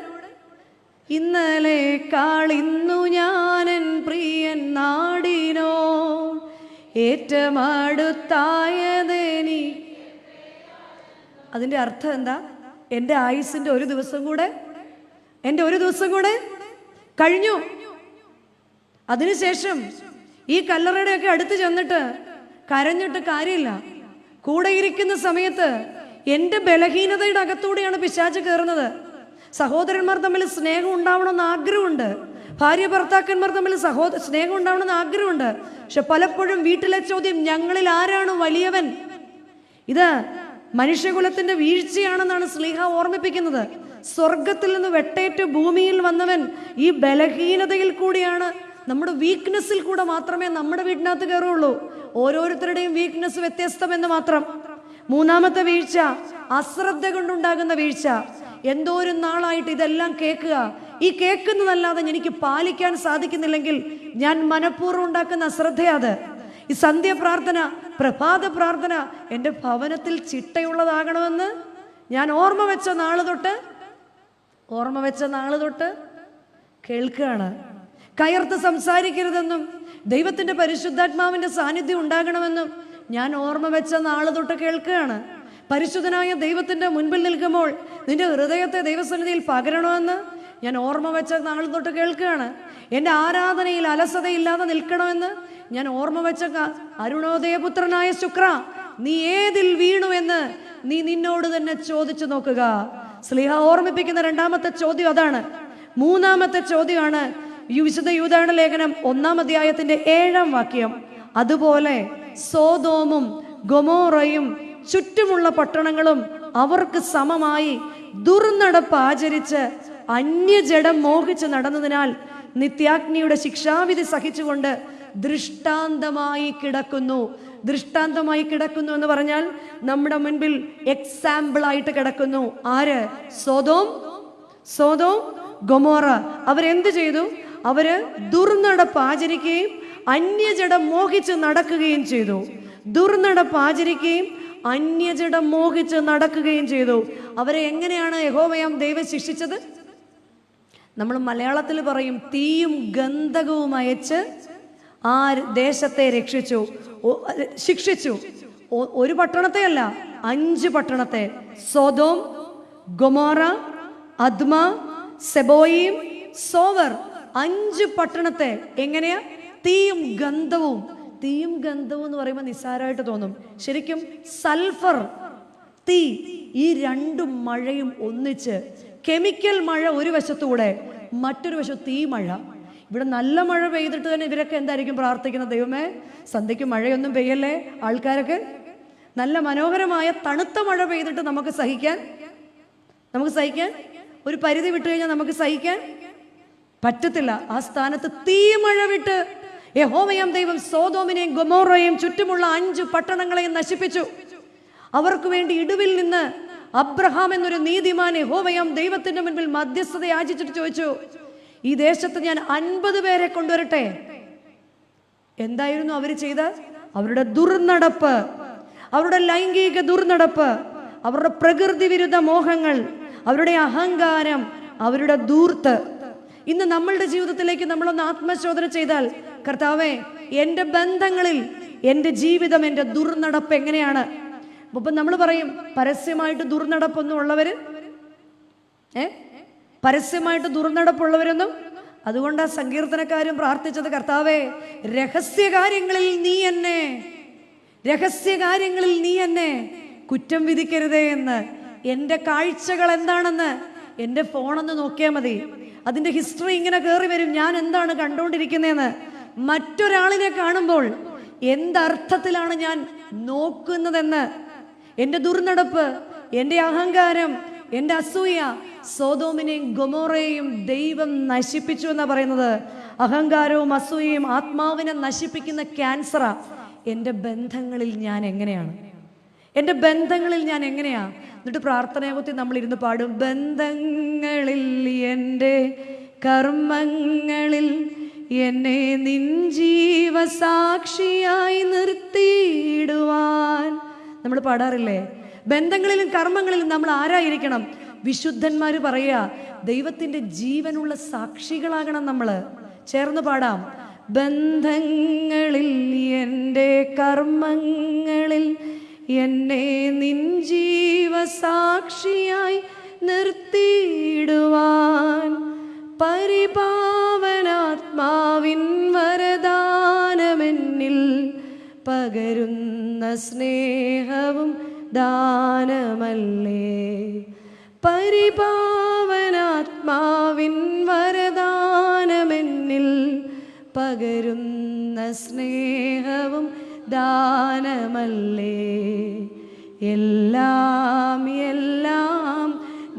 A: ഇന്നലേക്കാൾ ഇന്നു ഞാൻ പ്രിയൻ നാടിനോ ഏറ്റവും അടുത്തായതെനി. അതിൻ്റെ അർത്ഥം എന്താ? എൻ്റെ ആയുസിൻ്റെ ഒരു ദിവസം കൂടെ കഴിഞ്ഞു. അതിനുശേഷം ഈ കല്ലറയുടെയൊക്കെ അടുത്ത് ചെന്നിട്ട് കരഞ്ഞിട്ട് കാര്യമില്ല. കൂടെ ഇരിക്കുന്ന സമയത്ത് എൻ്റെ ബലഹീനതയുടെ അകത്തൂടെയാണ് പിശാച് കയറുന്നത്. സഹോദരന്മാർ തമ്മിൽ സ്നേഹം ഉണ്ടാവണമെന്ന് ആഗ്രഹമുണ്ട്. ഭാര്യ ഭർത്താക്കന്മാർ തമ്മിൽ സ്നേഹം ഉണ്ടാവണമെന്ന് ആഗ്രഹമുണ്ട്. പക്ഷെ പലപ്പോഴും വീട്ടിലെ ചോദ്യം, ഞങ്ങളിൽ ആരാണ് വലിയവൻ? ഇത് മനുഷ്യകുലത്തിന്റെ വീഴ്ചയാണെന്നാണ് ശ്ലീഹ ഓർമ്മിപ്പിക്കുന്നത്. സ്വർഗത്തിൽ നിന്ന് വെട്ടേറ്റ് ഭൂമിയിൽ വന്നവൻ ഈ ബലഹീനതയിൽ കൂടിയാണ്, നമ്മുടെ വീക്ക്നെസ്സിൽ കൂടെ മാത്രമേ നമ്മുടെ വീട്ടിനകത്ത് കയറുള്ളൂ. ഓരോരുത്തരുടെയും വീക്ക്നെസ് വ്യത്യസ്തമെന്ന് മാത്രം. മൂന്നാമത്തെ വീഴ്ച അശ്രദ്ധ കൊണ്ടുണ്ടാകുന്ന വീഴ്ച. എന്തോരം നാളായിട്ട് ഇതെല്ലാം കേൾക്കുക, ഈ കേൾക്കുന്നതല്ലാതെ എനിക്ക് പാലിക്കാൻ സാധിക്കുന്നില്ലെങ്കിൽ ഞാൻ മനഃപൂർവ്വം ഉണ്ടാക്കുന്ന അശ്രദ്ധയത്. ഈ സന്ധ്യപ്രാർത്ഥന, പ്രഭാത പ്രാർത്ഥന എൻ്റെ ഭവനത്തിൽ ചിട്ടയുള്ളതാകണമെന്ന് ഞാൻ ഓർമ്മ വെച്ച നാള് തൊട്ട് കേൾക്കുകയാണ്. കയർത്ത് സംസാരിക്കരുതെന്നും ദൈവത്തിൻ്റെ പരിശുദ്ധാത്മാവിൻ്റെ സാന്നിധ്യം ഉണ്ടാകണമെന്നും ഞാൻ ഓർമ്മ വെച്ച നാള് തൊട്ട് കേൾക്കുകയാണ്. പരിശുദ്ധനായ ദൈവത്തിൻ്റെ മുൻപിൽ നിൽക്കുമ്പോൾ നിന്റെ ഹൃദയത്തെ ദൈവസന്നിധിയിൽ പകരണമെന്ന് ഞാൻ ഓർമ്മ വെച്ച നാൾ തൊട്ട് കേൾക്കുകയാണ്. എൻ്റെ ആരാധനയിൽ അലസതയില്ലാതെ നിൽക്കണമെന്ന് ഞാൻ ഓർമ്മ വെച്ച അരുണോദയപുത്രനായ ശുക്ര, നീ ഏതിൽ വീണു എന്ന് നീ നിന്നോട് തന്നെ ചോദിച്ചു നോക്കുക. സ്ലീഹ ഓർമ്മിപ്പിക്കുന്ന രണ്ടാമത്തെ ചോദ്യം അതാണ്. മൂന്നാമത്തെ ചോദ്യമാണ് വിശുദ്ധ യൂദായുടെ ലേഖനം 1-ാം അധ്യായത്തിന്റെ 7-ാം വാക്യം. അതുപോലെ സോദോമും ഗൊമോറയും ചുറ്റുമുള്ള പട്ടണങ്ങളും അവർക്ക് സമമായി ദുർനടപ്പ് ആചരിച്ച് അന്യജഡം മോഹിച്ച് നടന്നതിനാൽ നിത്യാഗ്നിയുടെ ശിക്ഷാവിധി സഹിച്ചുകൊണ്ട് ദൃഷ്ടാന്തമായി കിടക്കുന്നു. ദൃഷ്ടാന്തമായി കിടക്കുന്നു എന്ന് പറഞ്ഞാൽ നമ്മുടെ മുൻപിൽ എക്സാമ്പിൾ ആയിട്ട് കിടക്കുന്നു. ആര്? Sodom Gomorrah. അവരെന്ത് ചെയ്തു? അവര് ദുർനടപ്പ് ആചരിക്കുകയും അന്യജഡം മോഹിച്ച് നടക്കുകയും ചെയ്തു. ദുർനടപ്പ് ആചരിക്കുകയും അന്യജഡം മോഹിച്ച് നടക്കുകയും ചെയ്തു. അവരെ എങ്ങനെയാണ് യഹോവയാം ദൈവം ശിക്ഷിച്ചത്? നമ്മൾ മലയാളത്തിൽ പറയും തീയും ഗന്ധകവും അയച്ച് ആ ദേശത്തെ ശിക്ഷിച്ചു. ഒരു പട്ടണത്തെ അല്ല, 5 പട്ടണത്തെ. സോദോം, ഗൊമോറ, അദ്മ, സെബോയിം, സോവർ, 5 പട്ടണത്തെ എങ്ങനെയാ? തീയും ഗന്ധവും എന്ന് പറയുമ്പോൾ നിസ്സാരമായിട്ട് തോന്നും. ശരിക്കും സൾഫർ, തീ, ഈ 2 മഴയും ഒന്നിച്ച്, കെമിക്കൽ മഴ ഒരു വശത്തൂടെ, മറ്റൊരു വശത്ത് തീ മഴ. ഇവിടെ നല്ല മഴ പെയ്തിട്ട് തന്നെ ഇവരൊക്കെ എന്തായിരിക്കും പ്രാർത്ഥിക്കുന്നത്? ദൈവമേ, സന്ധ്യയ്ക്ക് മഴയൊന്നും പെയ്യല്ലേ. ആൾക്കാരൊക്കെ നല്ല മനോഹരമായ തണുത്ത മഴ പെയ്തിട്ട് നമുക്ക് സഹിക്കാൻ ഒരു പരിധി വിട്ടു കഴിഞ്ഞാൽ നമുക്ക് സഹിക്കാൻ പറ്റത്തില്ല. ആ സ്ഥാനത്ത് തീ മഴ വിട്ട് യഹോവയാം ദൈവം സോദോമിനെയും ഗൊമോറയെയും ചുറ്റുമുള്ള 5 പട്ടണങ്ങളെയും നശിപ്പിച്ചു. അവർക്ക് വേണ്ടി ഇടുവിൽ നിന്ന് അബ്രഹാം എന്നൊരു നീതിമാൻ യഹോവയാം ദൈവത്തിന്റെ മുൻപിൽ മധ്യസ്ഥത യാചിച്ചിട്ട് ചോദിച്ചു, ഈ ദേശത്ത് ഞാൻ 50 പേരെ കൊണ്ടുവരട്ടെ. എന്തായിരുന്നു അവർ ചെയ്ത? അവരുടെ ദുർനടപ്പ്, അവരുടെ ലൈംഗിക ദുർനടപ്പ്, അവരുടെ പ്രകൃതി വിരുദ്ധ മോഹങ്ങൾ, അവരുടെ അഹങ്കാരം, അവരുടെ ധൂർത്ത്. ഇന്ന് നമ്മളുടെ ജീവിതത്തിലേക്ക് നമ്മളൊന്ന് ആത്മശോധന ചെയ്താൽ, കർത്താവേ, എൻ്റെ ബന്ധങ്ങളിൽ എൻ്റെ ജീവിതം, എൻ്റെ ദുർനടപ്പ് എങ്ങനെയാണ്? അപ്പം നമ്മൾ പറയും പരസ്യമായിട്ട് ദുർനടപ്പൊന്നും ഉള്ളവര് പരസ്യമായിട്ട് ദുർനടപ്പുള്ളവരൊന്നും. അതുകൊണ്ടാ സങ്കീർത്തനക്കാരും പ്രാർത്ഥിച്ചത്, കർത്താവേ, രഹസ്യകാര്യങ്ങളിൽ നീ എന്നെ കുറ്റം വിധിക്കരുതേ എന്ന്. എൻ്റെ കാഴ്ചകൾ എന്താണെന്ന് എൻ്റെ ഫോണൊന്ന് നോക്കിയാൽ മതി. അതിൻ്റെ ഹിസ്റ്ററി ഇങ്ങനെ കയറി വരും, ഞാൻ എന്താണ് കണ്ടുകൊണ്ടിരിക്കുന്നതെന്ന്. മറ്റൊരാളിനെ കാണുമ്പോൾ എന്തർത്ഥത്തിലാണ് ഞാൻ നോക്കുന്നതെന്ന്. എൻ്റെ ദുർനടപ്പ്, എൻ്റെ അഹങ്കാരം, എൻ്റെ അസൂയ, സോദോമിനെയും ഗൊമോറയെയും ദൈവം നശിപ്പിച്ചു എന്നാണ് പറയുന്നത്. അഹങ്കാരവും അസൂയയും ആത്മാവിനെ നശിപ്പിക്കുന്ന ക്യാൻസറാ. എൻ്റെ ബന്ധങ്ങളിൽ ഞാൻ എങ്ങനെയാണ്? എന്നിട്ട് പ്രാർത്ഥനയാകുത്തി നമ്മൾ ഇരുന്ന് പാടും, ബന്ധങ്ങളിൽ എൻ്റെ കർമ്മങ്ങളിൽ എന്നെ നിൻ ജീവസാക്ഷിയായി നിർത്തിയിടുവാൻ. നമ്മൾ പാടാറില്ലേ? ബന്ധങ്ങളിലും കർമ്മങ്ങളിലും നമ്മൾ ആരായിരിക്കണം? വിശുദ്ധന്മാർ പറയുക, ദൈവത്തിൻ്റെ ജീവനുള്ള സാക്ഷികളാകണം നമ്മൾ. ചേർന്ന് പാടാം. ബന്ധങ്ങളിൽ എൻ്റെ കർമ്മങ്ങളിൽ എന്നെ നിൻ ജീവസാക്ഷിയായി നിർത്തിയിടുവാൻ പരിപാവനാത്മാവിൻ വരദാനമെന്നിൽ പകരുന്ന സ്നേഹവും ദാനമല്ലേ. പരിപാവനാത്മാവിൻ വരദാനമെന്നിൽ പകരുന്ന സ്നേഹവും ദാനമല്ലേ. എല്ലാം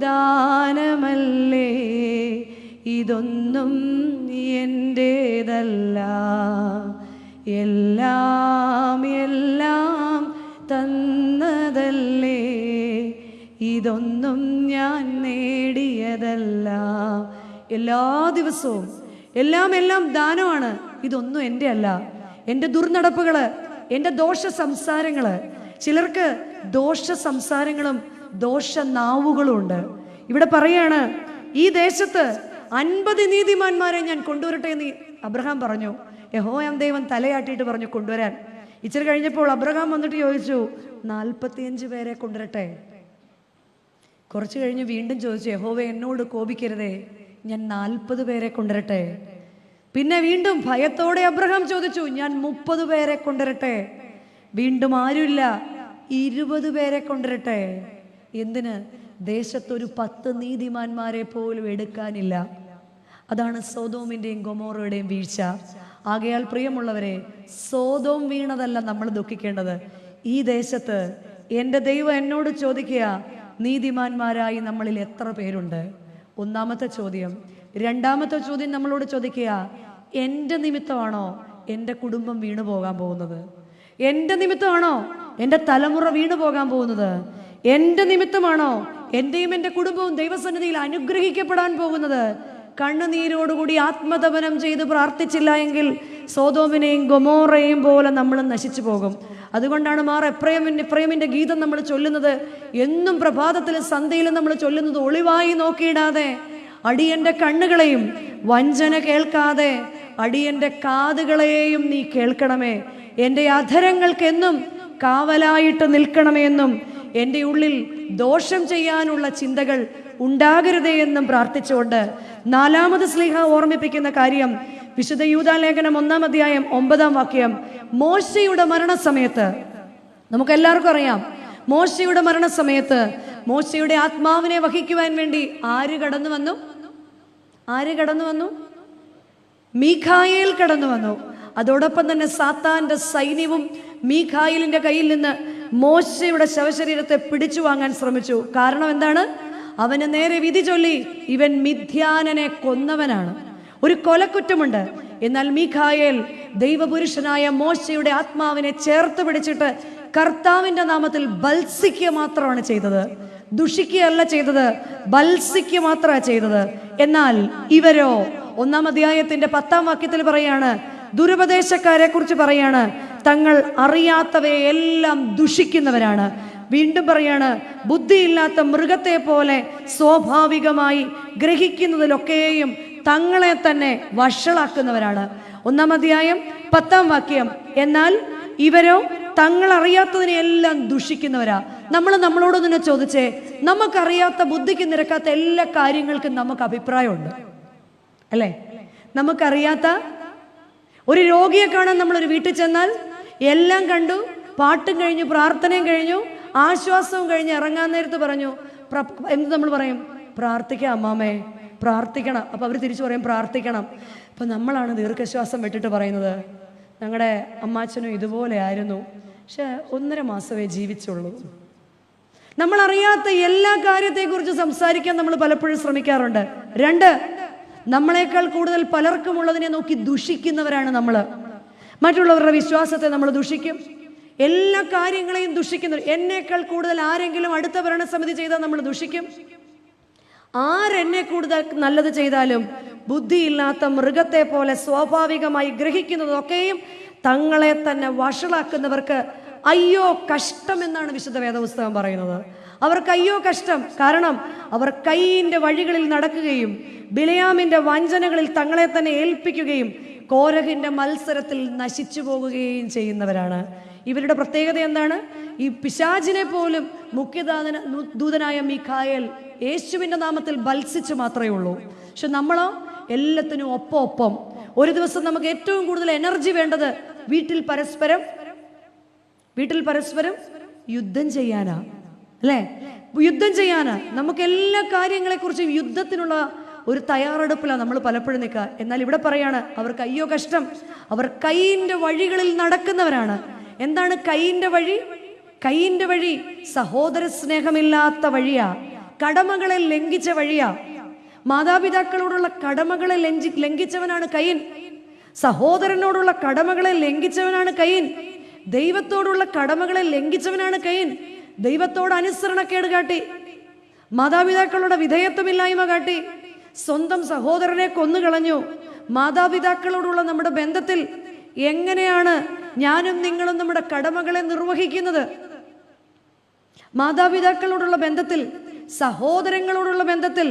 A: ദാനമല്ലേ, ഇതൊന്നും എൻ്റേതല്ല. എല്ലാം തന്നതല്ലേ. ഒന്നും ഞാൻ നേടിയതല്ല. എല്ലാ ദിവസവും എല്ലാം ദാനമാണ്. ഇതൊന്നും എൻ്റെ അല്ല. എൻ്റെ ദുർനടപ്പുകള്, എൻ്റെ ദോഷ സംസാരങ്ങള്. ചിലർക്ക് ദോഷ സംസാരങ്ങളും ദോഷ നാവുകളും ഉണ്ട്. ഇവിടെ പറയാണ്, ഈ ദേശത്ത് 50 നീതിമാന്മാരെ ഞാൻ കൊണ്ടുവരട്ടെ എന്ന് അബ്രഹാം പറഞ്ഞു. യഹോവയാം ദൈവം തലയാട്ടിയിട്ട് പറഞ്ഞു കൊണ്ടുവരാൻ. ഇച്ചിരി കഴിഞ്ഞപ്പോൾ അബ്രഹാം വന്നിട്ട് ചോദിച്ചു, 45 പേരെ കൊണ്ടുവരട്ടെ? കുറച്ച് കഴിഞ്ഞ് വീണ്ടും ചോദിച്ചു, യഹോവ എന്നോട് കോപിക്കരുതേ, ഞാൻ 40 പേരെ കൊണ്ടുവരട്ടെ? പിന്നെ വീണ്ടും ഭയത്തോടെ അബ്രഹാം ചോദിച്ചു, ഞാൻ 30 പേരെ കൊണ്ടുവരട്ടെ? വീണ്ടും ആരുമില്ല, 20 പേരെ കൊണ്ടുവരട്ടെ? എന്തിന്? ദേശത്തൊരു 10 നീതിമാന്മാരെ പോലും എടുക്കാനില്ല. അതാണ് സോദോമിൻ്റെയും ഗൊമോറയുടെയും വീഴ്ച. ആകയാൽ പ്രിയമുള്ളവരെ, സോദോം വീണതല്ല നമ്മൾ ദുഃഖിക്കേണ്ടത്. ഈ ദേശത്ത് എൻ്റെ ദൈവം എന്നോട് ചോദിക്കുക, നീതിമാന്മാരായി നമ്മളിൽ എത്ര പേരുണ്ട്? ഒന്നാമത്തെ ചോദ്യം. രണ്ടാമത്തെ ചോദ്യം നമ്മളോട് ചോദിക്കുക, എൻ്റെ നിമിത്തമാണോ എൻ്റെ കുടുംബം വീണു പോകാൻ പോകുന്നത്? എൻ്റെ നിമിത്തമാണോ എൻ്റെ തലമുറ വീണു പോകാൻ പോകുന്നത്? എൻ്റെ നിമിത്തമാണോ എൻ്റെയും എൻ്റെ കുടുംബവും ദൈവസന്നിധിയിൽ അനുഗ്രഹിക്കപ്പെടാൻ പോകുന്നത്? കണ്ണുനീരോടുകൂടി ആത്മതപനം ചെയ്ത് പ്രാർത്ഥിച്ചില്ല എങ്കിൽ സോദോമിനെയും ഗൊമോറയെയും പോലെ നമ്മൾ നശിച്ചു പോകും. അതുകൊണ്ടാണ് എഫ്രൈമിന്റെ ഗീതം നമ്മൾ ചൊല്ലുന്നത്. എന്നും പ്രഭാതത്തിലും സന്ധ്യയിലും നമ്മൾ ചൊല്ലുന്നത്, ഒളിവായി നോക്കിയിടാതെ അടിയന്റെ കണ്ണുകളെയും വഞ്ചന കേൾക്കാതെ അടിയന്റെ കാതുകളെയും നീ കേൾക്കണമേ. എൻ്റെ അധരങ്ങൾക്കെന്നും കാവലായിട്ട് നിൽക്കണമേ എന്നും എൻ്റെ ഉള്ളിൽ ദോഷം ചെയ്യാനുള്ള ചിന്തകൾ ഉണ്ടാകരുതേ എന്നും പ്രാർത്ഥിച്ചുകൊണ്ട് നാലാമത് സ്ലീഹ ഓർമ്മിപ്പിക്കുന്ന കാര്യം, വിശുദ്ധ യൂദാലേഖനം 1-ാം അധ്യായം 9-ാം വാക്യം. മോശയുടെ മരണസമയത്ത്, നമുക്കെല്ലാവർക്കും അറിയാം, മോശയുടെ മരണസമയത്ത് മോശയുടെ ആത്മാവിനെ വഹിക്കുവാൻ വേണ്ടി ആര് കടന്നു വന്നു? മീഖായേൽ കടന്നു വന്നു. അതോടൊപ്പം തന്നെ സാത്താന്റെ സൈന്യവും മീഖായേലിന്റെ കയ്യിൽ നിന്ന് മോശയുടെ ശവശരീരത്തെ പിടിച്ചു വാങ്ങാൻ ശ്രമിച്ചു. കാരണം എന്താണ്? അവന് നേരെ വിധി ചൊല്ലി, ഇവൻ മിഥ്യാനനെ കൊന്നവനാണ്, ഒരു കൊലക്കുറ്റമുണ്ട്. എന്നാൽ മീഖായേൽ ദൈവപുരുഷനായ മോശയുടെ ആത്മാവിനെ ചേർത്ത് പിടിച്ചിട്ട് കർത്താവിന്റെ നാമത്തിൽ ബത്സിക്കുക മാത്രമാണ് ചെയ്തത്, ദുഷിക്കുകയല്ല ചെയ്തത്, ബത്സിക്കുക മാത്രമാണ് ചെയ്തത്. എന്നാൽ ഇവരോ 1-ാം അധ്യായത്തിന്റെ 10-ാം വാക്യത്തിൽ പറയാണ്, ദുരുപദേശക്കാരെ കുറിച്ച് പറയാണ്, തങ്ങൾ അറിയാത്തവയെല്ലാം ദുഷിക്കുന്നവരാണ്. വീണ്ടും പറയാണ്, ബുദ്ധിയില്ലാത്ത മൃഗത്തെ പോലെ സ്വാഭാവികമായി ഗ്രഹിക്കുന്നതിലൊക്കെയും തങ്ങളെ തന്നെ വഷളാക്കുന്നവരാണ്. 1-ാം അധ്യായം 10-ാം വാക്യം. എന്നാൽ ഇവരോ തങ്ങൾ അറിയാത്തതിനെല്ലാം ദുഷിക്കുന്നവരാ. നമ്മളോട് തന്നെ ചോദിച്ചേ, നമുക്കറിയാത്ത, ബുദ്ധിക്ക് നിരക്കാത്ത എല്ലാ കാര്യങ്ങൾക്കും നമുക്ക് അഭിപ്രായമുണ്ട് അല്ലേ? നമുക്കറിയാത്ത ഒരു രോഗിയെ കാണാൻ നമ്മളൊരു വീട്ടിൽ ചെന്നാൽ എല്ലാം കണ്ടു, പാട്ടും കഴിഞ്ഞു, പ്രാർത്ഥനയും കഴിഞ്ഞു, ആശ്വാസവും കഴിഞ്ഞ് ഇറങ്ങാൻ നേരത്ത് പറഞ്ഞു, എന്ത് നമ്മൾ പറയും? പ്രാർത്ഥിക്കാം അമ്മാമേ, പ്രാർത്ഥിക്കണം. അപ്പോൾ അവർ തിരിച്ചു പറയും പ്രാർത്ഥിക്കണം. അപ്പം നമ്മളാണ് ദീർഘശ്വാസം വിട്ടിട്ട് പറയുന്നത്, ഞങ്ങളുടെ അമ്മാച്ചനും ഇതുപോലെ ആയിരുന്നു, പക്ഷെ 1.5 മാസമേ ജീവിച്ചുള്ളൂ. നമ്മളറിയാത്ത എല്ലാ കാര്യത്തെക്കുറിച്ച് സംസാരിക്കാൻ നമ്മൾ പലപ്പോഴും ശ്രമിക്കാറുണ്ട്. 2, നമ്മളെക്കാൾ കൂടുതൽ പലർക്കും ഉള്ളതിനെ നോക്കി ദുഷിക്കുന്നവരാണ് നമ്മൾ. മറ്റുള്ളവരുടെ വിശ്വാസത്തെ നമ്മൾ ദുഷിക്കും, എല്ലാ കാര്യങ്ങളെയും ദുഷിക്കുന്നു. എന്നേക്കാൾ കൂടുതൽ ആരെങ്കിലും അടുത്ത ഭരണസമിതി ചെയ്താൽ നമ്മൾ ദുഷിക്കും. ആരെന്നെ കൂടുതൽ നല്ലത് ചെയ്താലും ബുദ്ധിയില്ലാത്ത മൃഗത്തെ പോലെ സ്വാഭാവികമായി ഗ്രഹിക്കുന്നതൊക്കെയും തങ്ങളെ തന്നെ വഷളാക്കുന്നവർക്ക് അയ്യോ കഷ്ടം എന്നാണ് വിശുദ്ധ വേദപുസ്തകം പറയുന്നത്. അവർക്ക് അയ്യോ കഷ്ടം. കാരണം അവർ കയ്യിൻ്റെ വഴികളിൽ നടക്കുകയും ബിലയാമിന്റെ വഞ്ചനകളിൽ തങ്ങളെ തന്നെ ഏൽപ്പിക്കുകയും കോരഹിന്റെ മത്സരത്തിൽ നശിച്ചു പോകുകയും ചെയ്യുന്നവരാണ്. ഇവരുടെ പ്രത്യേകത എന്താണ്? ഈ പിശാചിനെ പോലും മുഖ്യദൂതനായ മീഖായേൽ യേശുവിന്റെ നാമത്തിൽ ബത്സിച്ച് മാത്രമേ ഉള്ളൂ. പക്ഷെ നമ്മളോ എല്ലാത്തിനും ഒപ്പം. ഒരു ദിവസം നമുക്ക് ഏറ്റവും കൂടുതൽ എനർജി വേണ്ടത് വീട്ടിൽ പരസ്പരം യുദ്ധം ചെയ്യാനാ, അല്ലേ? യുദ്ധം ചെയ്യാനാ. നമുക്ക് എല്ലാ കാര്യങ്ങളെക്കുറിച്ചും യുദ്ധത്തിനുള്ള ഒരു തയ്യാറെടുപ്പിലാണ് നമ്മൾ പലപ്പോഴും നിൽക്കുക. എന്നാൽ ഇവിടെ പറയാണ്, അവർക്ക് അയ്യോ കഷ്ടം, അവർ കയ്യിൻ്റെ വഴികളിൽ നടക്കുന്നവരാണ്. എന്താണ് കയ്യിൻ്റെ വഴി? കയ്യിൻ്റെ വഴി സഹോദര സ്നേഹമില്ലാത്ത വഴിയാ, കടമകളെ ലംഘിച്ച വഴിയാ. മാതാപിതാക്കളോടുള്ള കടമകളെ ലംഘിച്ചവനാണ് കയ്യൻ. സഹോദരനോടുള്ള കടമകളെ ലംഘിച്ചവനാണ് കയ്യൻ. ദൈവത്തോടുള്ള കടമകളെ ലംഘിച്ചവനാണ് കയ്യൻ. ദൈവത്തോട് അനുസരണക്കേട് കാട്ടി മാതാപിതാക്കളുടെ വിധേയത്വമില്ലായ്മ കാട്ടി സ്വന്തം സഹോദരനെ കൊന്നുകളഞ്ഞു. മാതാപിതാക്കളോടുള്ള നമ്മുടെ ബന്ധത്തിൽ എങ്ങനെയാണ് ഞാനും നിങ്ങളും നമ്മുടെ കടമകളെ നിർവഹിക്കുന്നത്? മാതാപിതാക്കളോടുള്ള ബന്ധത്തിൽ, സഹോദരങ്ങളോടുള്ള ബന്ധത്തിൽ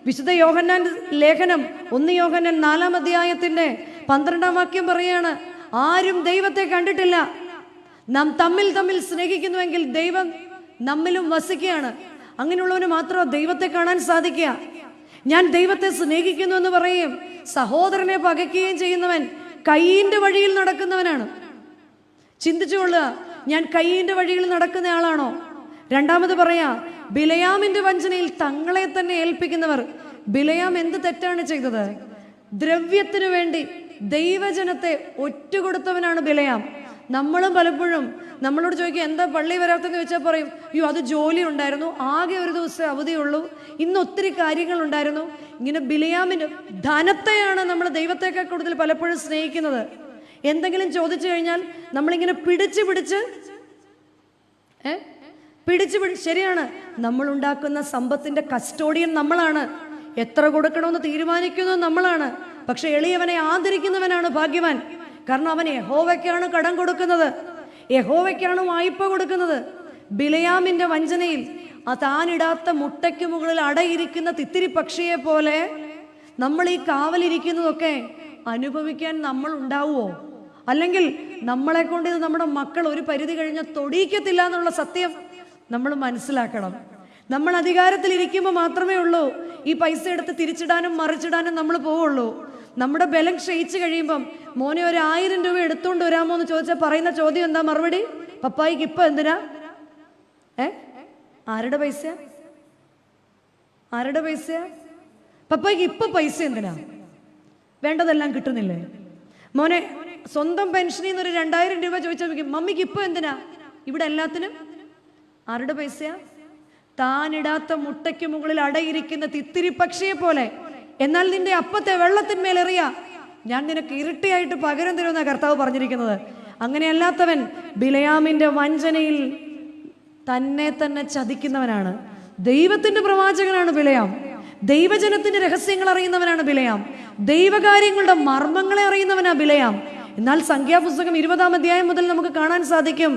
A: വിശുദ്ധ യോഹന്നാൻ ലേഖനം 1 യോഹന്നാൻ 4-ാം അധ്യായത്തിന്റെ 12-ാം വാക്യം പറയാണ്, ആരും ദൈവത്തെ കണ്ടിട്ടില്ല. നാം തമ്മിൽ തമ്മിൽ സ്നേഹിക്കുന്നുവെങ്കിൽ ദൈവം നമ്മിലും വസിക്കുകയാണ്. അങ്ങനെയുള്ളവന് മാത്രമേ ദൈവത്തെ കാണാൻ സാധിക്കുക. ഞാൻ ദൈവത്തെ സ്നേഹിക്കുന്നു എന്ന് പറയുകയും സഹോദരനെ പകയ്ക്കുകയും ചെയ്യുന്നവൻ കയ്യിന്റെ വഴിയിൽ നടക്കുന്നവനാണ്. ചിന്തിച്ചുകൊള്ളുക, ഞാൻ കയ്യിന്റെ വഴിയിൽ നടക്കുന്ന ആളാണോ? രണ്ടാമത് പറയാ, ബിലയാമിന്റെ വഞ്ചനയിൽ തങ്ങളെ തന്നെ ഏൽപ്പിക്കുന്നവർ. ബിലയാം എന്ത് തെറ്റാണ് ചെയ്തത്? ദ്രവ്യത്തിനു വേണ്ടി ദൈവജനത്തെ ഒറ്റുകൊടുത്തവനാണ് ബിലയാം. നമ്മളും പലപ്പോഴും നമ്മളോട് ചോദിക്കുക, എന്താ പള്ളി വരാത്തെന്ന് ചോദിച്ചാൽ പറയും, അയ്യോ അത് ജോലി ഉണ്ടായിരുന്നു, ആകെ ഒരു ദിവസം അവധിയുള്ളൂ, ഇന്ന് ഒത്തിരി കാര്യങ്ങളുണ്ടായിരുന്നു. ഇങ്ങനെ ബിലയാമിന് ധനത്തെയാണ് നമ്മൾ ദൈവത്തെക്കാൾ കൂടുതൽ പലപ്പോഴും സ്നേഹിക്കുന്നത്. എന്തെങ്കിലും ചോദിച്ചു കഴിഞ്ഞാൽ നമ്മളിങ്ങനെ പിടിച്ച് ശരിയാണ്, നമ്മൾ ഉണ്ടാക്കുന്ന സമ്പത്തിന്റെ കസ്റ്റോഡിയൻ നമ്മളാണ്. എത്ര കൊടുക്കണമെന്ന് തീരുമാനിക്കുന്നത് നമ്മളാണ്. പക്ഷെ എളിയവനെ ആദരിക്കുന്നവനാണ് ഭാഗ്യവാൻ. കാരണം അവൻ യഹോവയ്ക്കാണ് കടം കൊടുക്കുന്നത്, യഹോവയ്ക്കാണ് വായ്പ കൊടുക്കുന്നത്. ബിലയാമിന്റെ വഞ്ചനയിൽ താനിടാത്ത മുട്ടയ്ക്ക് മുകളിൽ അടയിരിക്കുന്ന തിത്തിരി പക്ഷിയെ പോലെ നമ്മൾ ഈ കാവലിരിക്കുന്നതൊക്കെ അനുഭവിക്കാൻ നമ്മൾ ഉണ്ടാവുമോ? അല്ലെങ്കിൽ നമ്മളെ കൊണ്ട് ഇത് നമ്മുടെ മക്കൾ ഒരു പരിധി കഴിഞ്ഞാൽ തൊടിയിക്കത്തില്ല എന്നുള്ള സത്യം നമ്മൾ മനസ്സിലാക്കണം. നമ്മൾ അധികാരത്തിലിരിക്കുമ്പോൾ മാത്രമേ ഉള്ളൂ ഈ പൈസ എടുത്ത് തിരിച്ചിടാനും മറിച്ചിടാനും നമ്മൾ പോവുള്ളൂ. നമ്മുടെ ബലം ക്ഷയിച്ചു കഴിയുമ്പം മോനെ 1000 രൂപ എടുത്തുകൊണ്ട് വരാമോ എന്ന് ചോദിച്ചാൽ പറയുന്ന ചോദ്യം എന്താ മറുപടി? പപ്പായിക്ക് ഇപ്പൊ എന്തിനാ? ആരുടെ പൈസ? ആരുടെ പൈസ? പപ്പായിക്ക് ഇപ്പൊ പൈസ എന്തിനാ? വേണ്ടതെല്ലാം കിട്ടുന്നില്ലേ? മോനെ സ്വന്തം പെൻഷനിൽ നിന്ന് ഒരു 2000 രൂപ ചോദിച്ചാൽ മമ്മിക്ക് ഇപ്പൊ എന്തിനാ? ഇവിടെ എല്ലാത്തിനും ആരുടെ പൈസയാ? താനിടാത്ത മുട്ടയ്ക്ക് മുകളിൽ അടയിരിക്കുന്ന തിത്തിരി പക്ഷിയെ പോലെ. എന്നാൽ നിന്റെ അപ്പത്തെ വെള്ളത്തിന്മേലെറിയ, ഞാൻ നിനക്ക് ഇരട്ടിയായിട്ട് പകരം തരുമെന്ന കർത്താവ് പറഞ്ഞിരിക്കുന്നത്. അങ്ങനെയല്ലാത്തവൻ ബിലയാമിന്റെ വഞ്ചനയിൽ തന്നെ ചതിക്കുന്നവനാണ്. ദൈവത്തിന്റെ പ്രവാചകനാണ് ബിലയാം. ദൈവജനത്തിന്റെ രഹസ്യങ്ങൾ അറിയുന്നവനാണ് ബിലയാം. ദൈവകാര്യങ്ങളുടെ മർമ്മങ്ങളെ അറിയുന്നവനാണ് ബിലയാം. എന്നാൽ സംഖ്യാപുസ്തകം 20-ാം അധ്യായം മുതൽ നമുക്ക് കാണാൻ സാധിക്കും,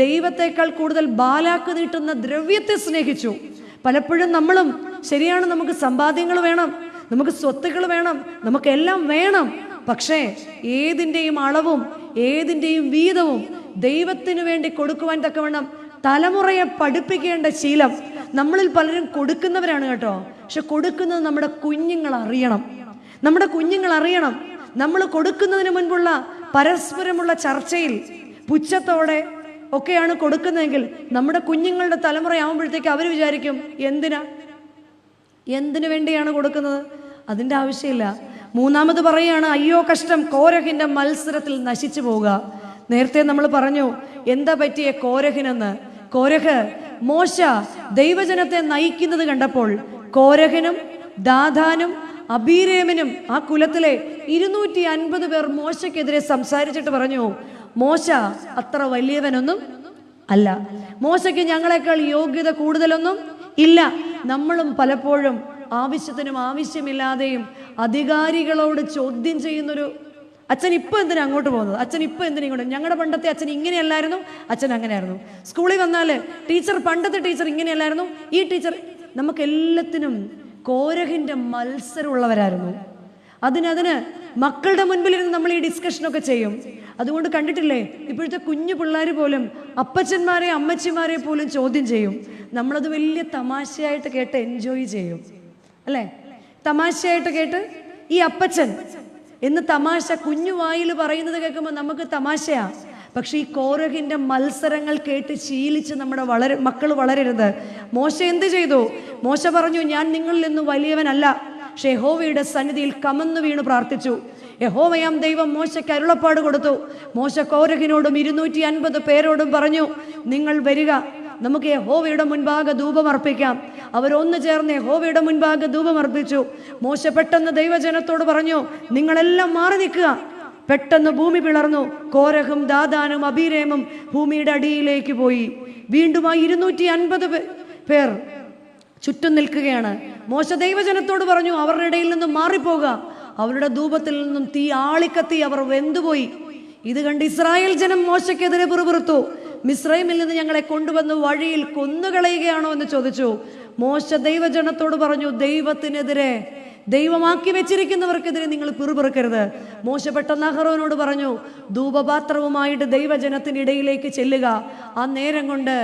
A: ദൈവത്തെക്കാൾ കൂടുതൽ ബാലാക്ക് നീട്ടുന്ന ദ്രവ്യത്തെ സ്നേഹിച്ചു. പലപ്പോഴും നമ്മളും ശരിയാണ്, നമുക്ക് സമ്പാദ്യങ്ങൾ വേണം, നമുക്ക് സ്വത്തുക്കൾ വേണം, നമുക്കെല്ലാം വേണം. പക്ഷേ ഏതിൻ്റെയും അളവും ഏതിൻ്റെയും വീതവും ദൈവത്തിനു വേണ്ടി കൊടുക്കുവാൻ തക്കവണ്ണം തലമുറയെ പഠിപ്പിക്കേണ്ട ശീലം നമ്മളിൽ പലരും കൊടുക്കുന്നവരാണ് കേട്ടോ. പക്ഷെ കൊടുക്കുന്നത് നമ്മുടെ കുഞ്ഞുങ്ങൾ അറിയണം. നമ്മുടെ കുഞ്ഞുങ്ങൾ അറിയണം. നമ്മൾ കൊടുക്കുന്നതിന് മുൻപുള്ള പരസ്പരമുള്ള ചർച്ചയിൽ പുച്ഛത്തോടെ ഒക്കെയാണ് കൊടുക്കുന്നതെങ്കിൽ നമ്മുടെ കുഞ്ഞുങ്ങളുടെ തലമുറയാവുമ്പോഴത്തേക്ക് അവർ വിചാരിക്കും, എന്തിനു വേണ്ടിയാണ് കൊടുക്കുന്നത്? അതിൻ്റെ ആവശ്യമില്ല. മൂന്നാമത് പറയുകയാണ്, അയ്യോ കഷ്ടം, കോരഹിന്റെ മത്സരത്തിൽ നശിച്ചു പോവുക. നേരത്തെ നമ്മൾ പറഞ്ഞു എന്താ പറ്റിയ കോരഹിനെന്ന്. കോരഹ് മോശ ദൈവജനത്തെ നയിക്കുന്നത് കണ്ടപ്പോൾ കോരഹിനും ദാഥാനും അബീരേമിനും ആ കുലത്തിലെ 250 പേർ മോശക്കെതിരെ സംസാരിച്ചിട്ട് പറഞ്ഞു, മോശ അത്ര വലിയവനൊന്നും അല്ല, മോശയ്ക്ക് ഞങ്ങളെക്കാൾ യോഗ്യത കൂടുതലൊന്നും ഇല്ല. നമ്മളും പലപ്പോഴും ആവശ്യത്തിനും ആവശ്യമില്ലാതെയും അധികാരികളോട് ചോദ്യം ചെയ്യുന്നൊരു, അച്ഛൻ ഇപ്പൊ എന്തിനാ അങ്ങോട്ട് പോകുന്നത്, അച്ഛൻ ഇപ്പൊ എന്തിനാ ഇങ്ങോട്ട്, ഞങ്ങളുടെ പണ്ടത്തെ അച്ഛൻ ഇങ്ങനെയല്ലായിരുന്നു, അച്ഛൻ അങ്ങനെയായിരുന്നു. സ്കൂളിൽ വന്നാല് ടീച്ചർ, പണ്ടത്തെ ടീച്ചർ ഇങ്ങനെയല്ലായിരുന്നു, ഈ ടീച്ചർ. നമുക്കെല്ലാത്തിനും കോരഹിന്റെ മത്സരമുള്ളവരായിരുന്നു. അതിന് മക്കളുടെ മുൻപിലിരുന്ന് നമ്മൾ ഈ ഡിസ്കഷനൊക്കെ ചെയ്യും. അതുകൊണ്ട് കണ്ടിട്ടില്ലേ, ഇപ്പോഴത്തെ കുഞ്ഞു പിള്ളേർ പോലും അപ്പച്ചന്മാരെ അമ്മച്ചിമാരെ പോലും ചോദ്യം ചെയ്യും. നമ്മളത് വലിയ തമാശയായിട്ട് കേട്ട് എൻജോയ് ചെയ്യും അല്ലേ? തമാശയായിട്ട് കേട്ട് ഈ അപ്പച്ചൻ എന്ന് തമാശ കുഞ്ഞു വായിൽ പറയുന്നത് കേൾക്കുമ്പോൾ നമുക്ക് തമാശയാ. പക്ഷെ ഈ കോരഹിന്റെ മത്സരങ്ങൾ കേട്ട് ശീലിച്ച് നമ്മുടെ മക്കൾ വളരരുത്. മോശ എന്ത് ചെയ്തു? മോശ പറഞ്ഞു, ഞാൻ നിങ്ങളിൽ നിന്ന് വലിയവനല്ല. പക്ഷെ യഹോവയുടെ സന്നിധിയിൽ കമന്നു വീണ് പ്രാർത്ഥിച്ചു. യഹോവയാം ദൈവം മോശയ്ക്ക് അരുളപ്പാട് കൊടുത്തു. മോശ കോരഹിനോടും 250 പേരോടും പറഞ്ഞു, നിങ്ങൾ വരിക, നമുക്ക് യഹോവയുടെ മുൻപാകെ ധൂപം അർപ്പിക്കാം. അവരൊന്നു ചേർന്ന് യഹോവയുടെ മുൻപാകെ ധൂപം അർപ്പിച്ചു. മോശ പെട്ടെന്ന് ദൈവജനത്തോട് പറഞ്ഞു, നിങ്ങളെല്ലാം മാറി നിൽക്കുക. പെട്ടെന്ന് ഭൂമി പിളർന്നു. കോരഹും ദാഥാനും അബീരേമും ഭൂമിയുടെ അടിയിലേക്ക് പോയി. വീണ്ടും ആ 250 പേർ ചുറ്റും നിൽക്കുകയാണ്. മോശ ദൈവജനത്തോട് പറഞ്ഞു, അവരുടെ ഇടയിൽ നിന്നും മാറിപ്പോകുക. അവരുടെ ധൂപത്തിൽ നിന്നും തീ ആളിക്കത്തി അവർ വെന്തുപോയി. ഇത് കണ്ട് ഇസ്രായേൽ ജനം മോശയ്ക്കെതിരെ പിറുപിറുത്തു. മിസ്രൈമിൽ നിന്ന് ഞങ്ങളെ കൊണ്ടുവന്ന് വഴിയിൽ കൊന്നുകളയുകയാണോ എന്ന് ചോദിച്ചു. മോശ ദൈവജനത്തോട് പറഞ്ഞു, ദൈവത്തിനെതിരെ, ദൈവമാക്കി വെച്ചിരിക്കുന്നവർക്കെതിരെ നിങ്ങൾ പിറുപിറുക്കരുത്. മോശ പെട്ടെന്ന് അഹറോനോട് പറഞ്ഞു, ധൂപപാത്രവുമായിട്ട് ദൈവജനത്തിനിടയിലേക്ക് ചെല്ലുക. ആ നേരം കൊണ്ട്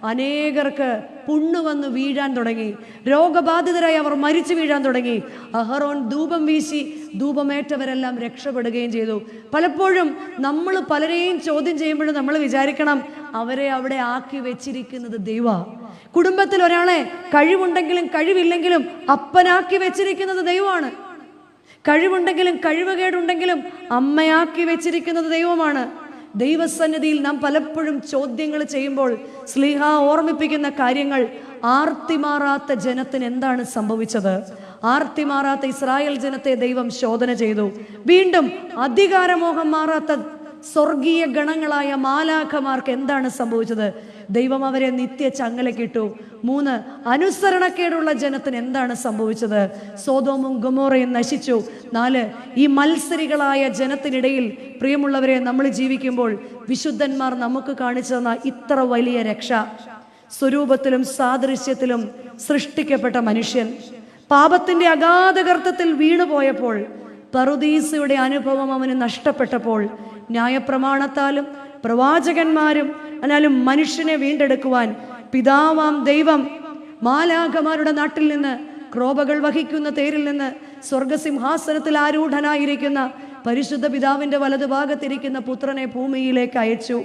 A: അനേകർക്ക് പുണ്ണു വന്ന് വീഴാൻ തുടങ്ങി. രോഗബാധിതരായി അവർ മരിച്ചു വീഴാൻ തുടങ്ങി. അഹറോൻ ധൂപം വീശി ധൂപമേറ്റവരെല്ലാം രക്ഷപ്പെടുകയും ചെയ്തു. പലപ്പോഴും നമ്മൾ പലരെയും ചോദ്യം ചെയ്യുമ്പോഴും നമ്മൾ വിചാരിക്കണം, അവരെ അവിടെ ആക്കി വെച്ചിരിക്കുന്നത് ദൈവം. കുടുംബത്തിൽ ഒരാളെ കഴിവുണ്ടെങ്കിലും കഴിവില്ലെങ്കിലും അപ്പനാക്കി വെച്ചിരിക്കുന്നത് ദൈവമാണ്. കഴിവുണ്ടെങ്കിലും കഴിവുകേടുണ്ടെങ്കിലും അമ്മയാക്കി വെച്ചിരിക്കുന്നത് ദൈവമാണ്. ദൈവസന്നിധിയിൽ നാം പലപ്പോഴും ചോദ്യങ്ങൾ ചെയ്യുമ്പോൾ സ്ലീഹ ഓർമ്മിപ്പിക്കുന്ന കാര്യങ്ങൾ, ആർത്തിമാറാത്ത ജനത്തിന് എന്താണ് സംഭവിച്ചത്? ആർത്തിമാറാത്ത ഇസ്രായേൽ ജനത്തെ ദൈവം ശോധന ചെയ്തു. വീണ്ടും അധികാരമോഹം മാറാത്ത സ്വർഗീയ ഗണങ്ങളായ മാലാഖമാർക്ക് എന്താണ് സംഭവിച്ചത്? ദൈവം അവരെ നിത്യ ചങ്ങലക്കിട്ടു. 3, അനുസരണക്കേടുള്ള ജനത്തിന് എന്താണ് സംഭവിച്ചത്? സോദോമും ഗൊമോറയും നശിച്ചു. 4, ഈ മത്സരികളായ ജനത്തിനിടയിൽ പ്രിയമുള്ളവരെ നമ്മൾ ജീവിക്കുമ്പോൾ വിശുദ്ധന്മാർ നമുക്ക് കാണിച്ചു തന്ന ഇത്ര വലിയ രക്ഷ. സ്വരൂപത്തിലും സാദൃശ്യത്തിലും സൃഷ്ടിക്കപ്പെട്ട മനുഷ്യൻ പാപത്തിന്റെ അഗാധഗർത്തത്തിൽ വീണുപോയപ്പോൾ, പറുദീസയുടെ അനുഭവം അവന് നഷ്ടപ്പെട്ടപ്പോൾ, ന്യായപ്രമാണത്താലും പ്രവാചകന്മാരും എന്നാലും മനുഷ്യനെ വീണ്ടെടുക്കുവാൻ പിതാവാം ദൈവം മാലാഖമാരുടെ നാട്ടിൽ നിന്ന്, ക്രോപകൾ വഹിക്കുന്ന തേരിൽ നിന്ന്, സ്വർഗസിംഹാസനത്തിൽ ആരൂഢനായിരിക്കുന്ന പരിശുദ്ധ പിതാവിന്റെ വലതുഭാഗത്തിരിക്കുന്ന പുത്രനെ ഭൂമിയിലേക്ക് അയച്ചു.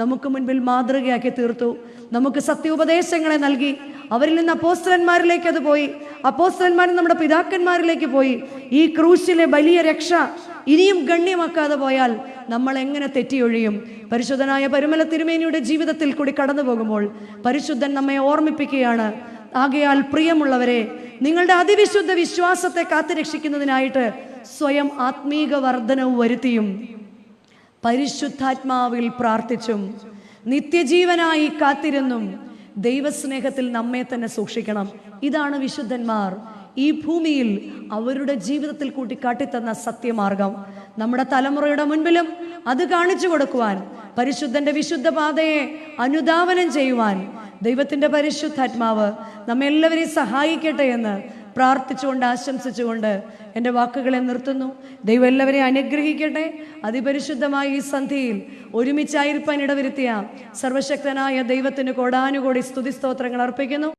A: നമുക്ക് മുൻപിൽ മാതൃകയാക്കി തീർത്തു. നമുക്ക് സത്യോപദേശങ്ങളെ നൽകി. അവരിൽ നിന്ന് അപ്പോസ്തലന്മാരിലേക്ക് അത് പോയി. അപ്പോസ്തലന്മാരിൽ നമ്മുടെ പിതാക്കന്മാരിലേക്ക് പോയി. ഈ ക്രൂശിലെ വലിയ രക്ഷ ഇനിയും ഗണ്യമാക്കാതെ പോയാൽ നമ്മൾ എങ്ങനെ തെറ്റിയൊഴിയും? പരിശുദ്ധനായ പരിമല തിരുമേനിയുടെ ജീവിതത്തിൽ കൂടി കടന്നു പോകുമ്പോൾ പരിശുദ്ധൻ നമ്മെ ഓർമ്മിപ്പിക്കുകയാണ്. ആകയാൽ പ്രിയമുള്ളവരെ, നിങ്ങളുടെ അതിവിശുദ്ധ വിശ്വാസത്തെ കാത്തുരക്ഷിക്കുന്നതിനായിട്ട് സ്വയം ആത്മീക വർധനവ് വരുത്തിയും പരിശുദ്ധാത്മാവിൽ പ്രാർത്ഥിച്ചും നിത്യജീവനായി കാത്തിരുന്നും ദൈവസ്നേഹത്തിൽ നമ്മെ തന്നെ സൂക്ഷിക്കണം. ഇതാണ് വിശുദ്ധന്മാർ ഈ ഭൂമിയിൽ അവരുടെ ജീവിതത്തിൽ കൂട്ടി കാട്ടിത്തന്ന സത്യമാർഗം. നമ്മുടെ തലമുറയുടെ മുൻപിലും അത് കാണിച്ചു കൊടുക്കുവാൻ, പരിശുദ്ധന്റെ വിശുദ്ധ പാതയെ അനുധാവനം ചെയ്യുവാൻ ദൈവത്തിന്റെ പരിശുദ്ധാത്മാവ് നമ്മെല്ലാവരെയും സഹായിക്കട്ടെ എന്ന് പ്രാർത്ഥിച്ചുകൊണ്ട് ആശംസിച്ചുകൊണ്ട് എൻ്റെ വാക്കുകളെ നിർത്തുന്നു. ദൈവം എല്ലാവരെയും അനുഗ്രഹിക്കട്ടെ. അതിപരിശുദ്ധമായ ഈ സന്ധ്യയിൽ ഒരുമിച്ചായിരിക്കാൻ ഇടവരുത്തിയ സർവശക്തനായ ദൈവത്തിന് കോടാനുകോടി സ്തുതി സ്തോത്രങ്ങൾ അർപ്പിക്കുന്നു.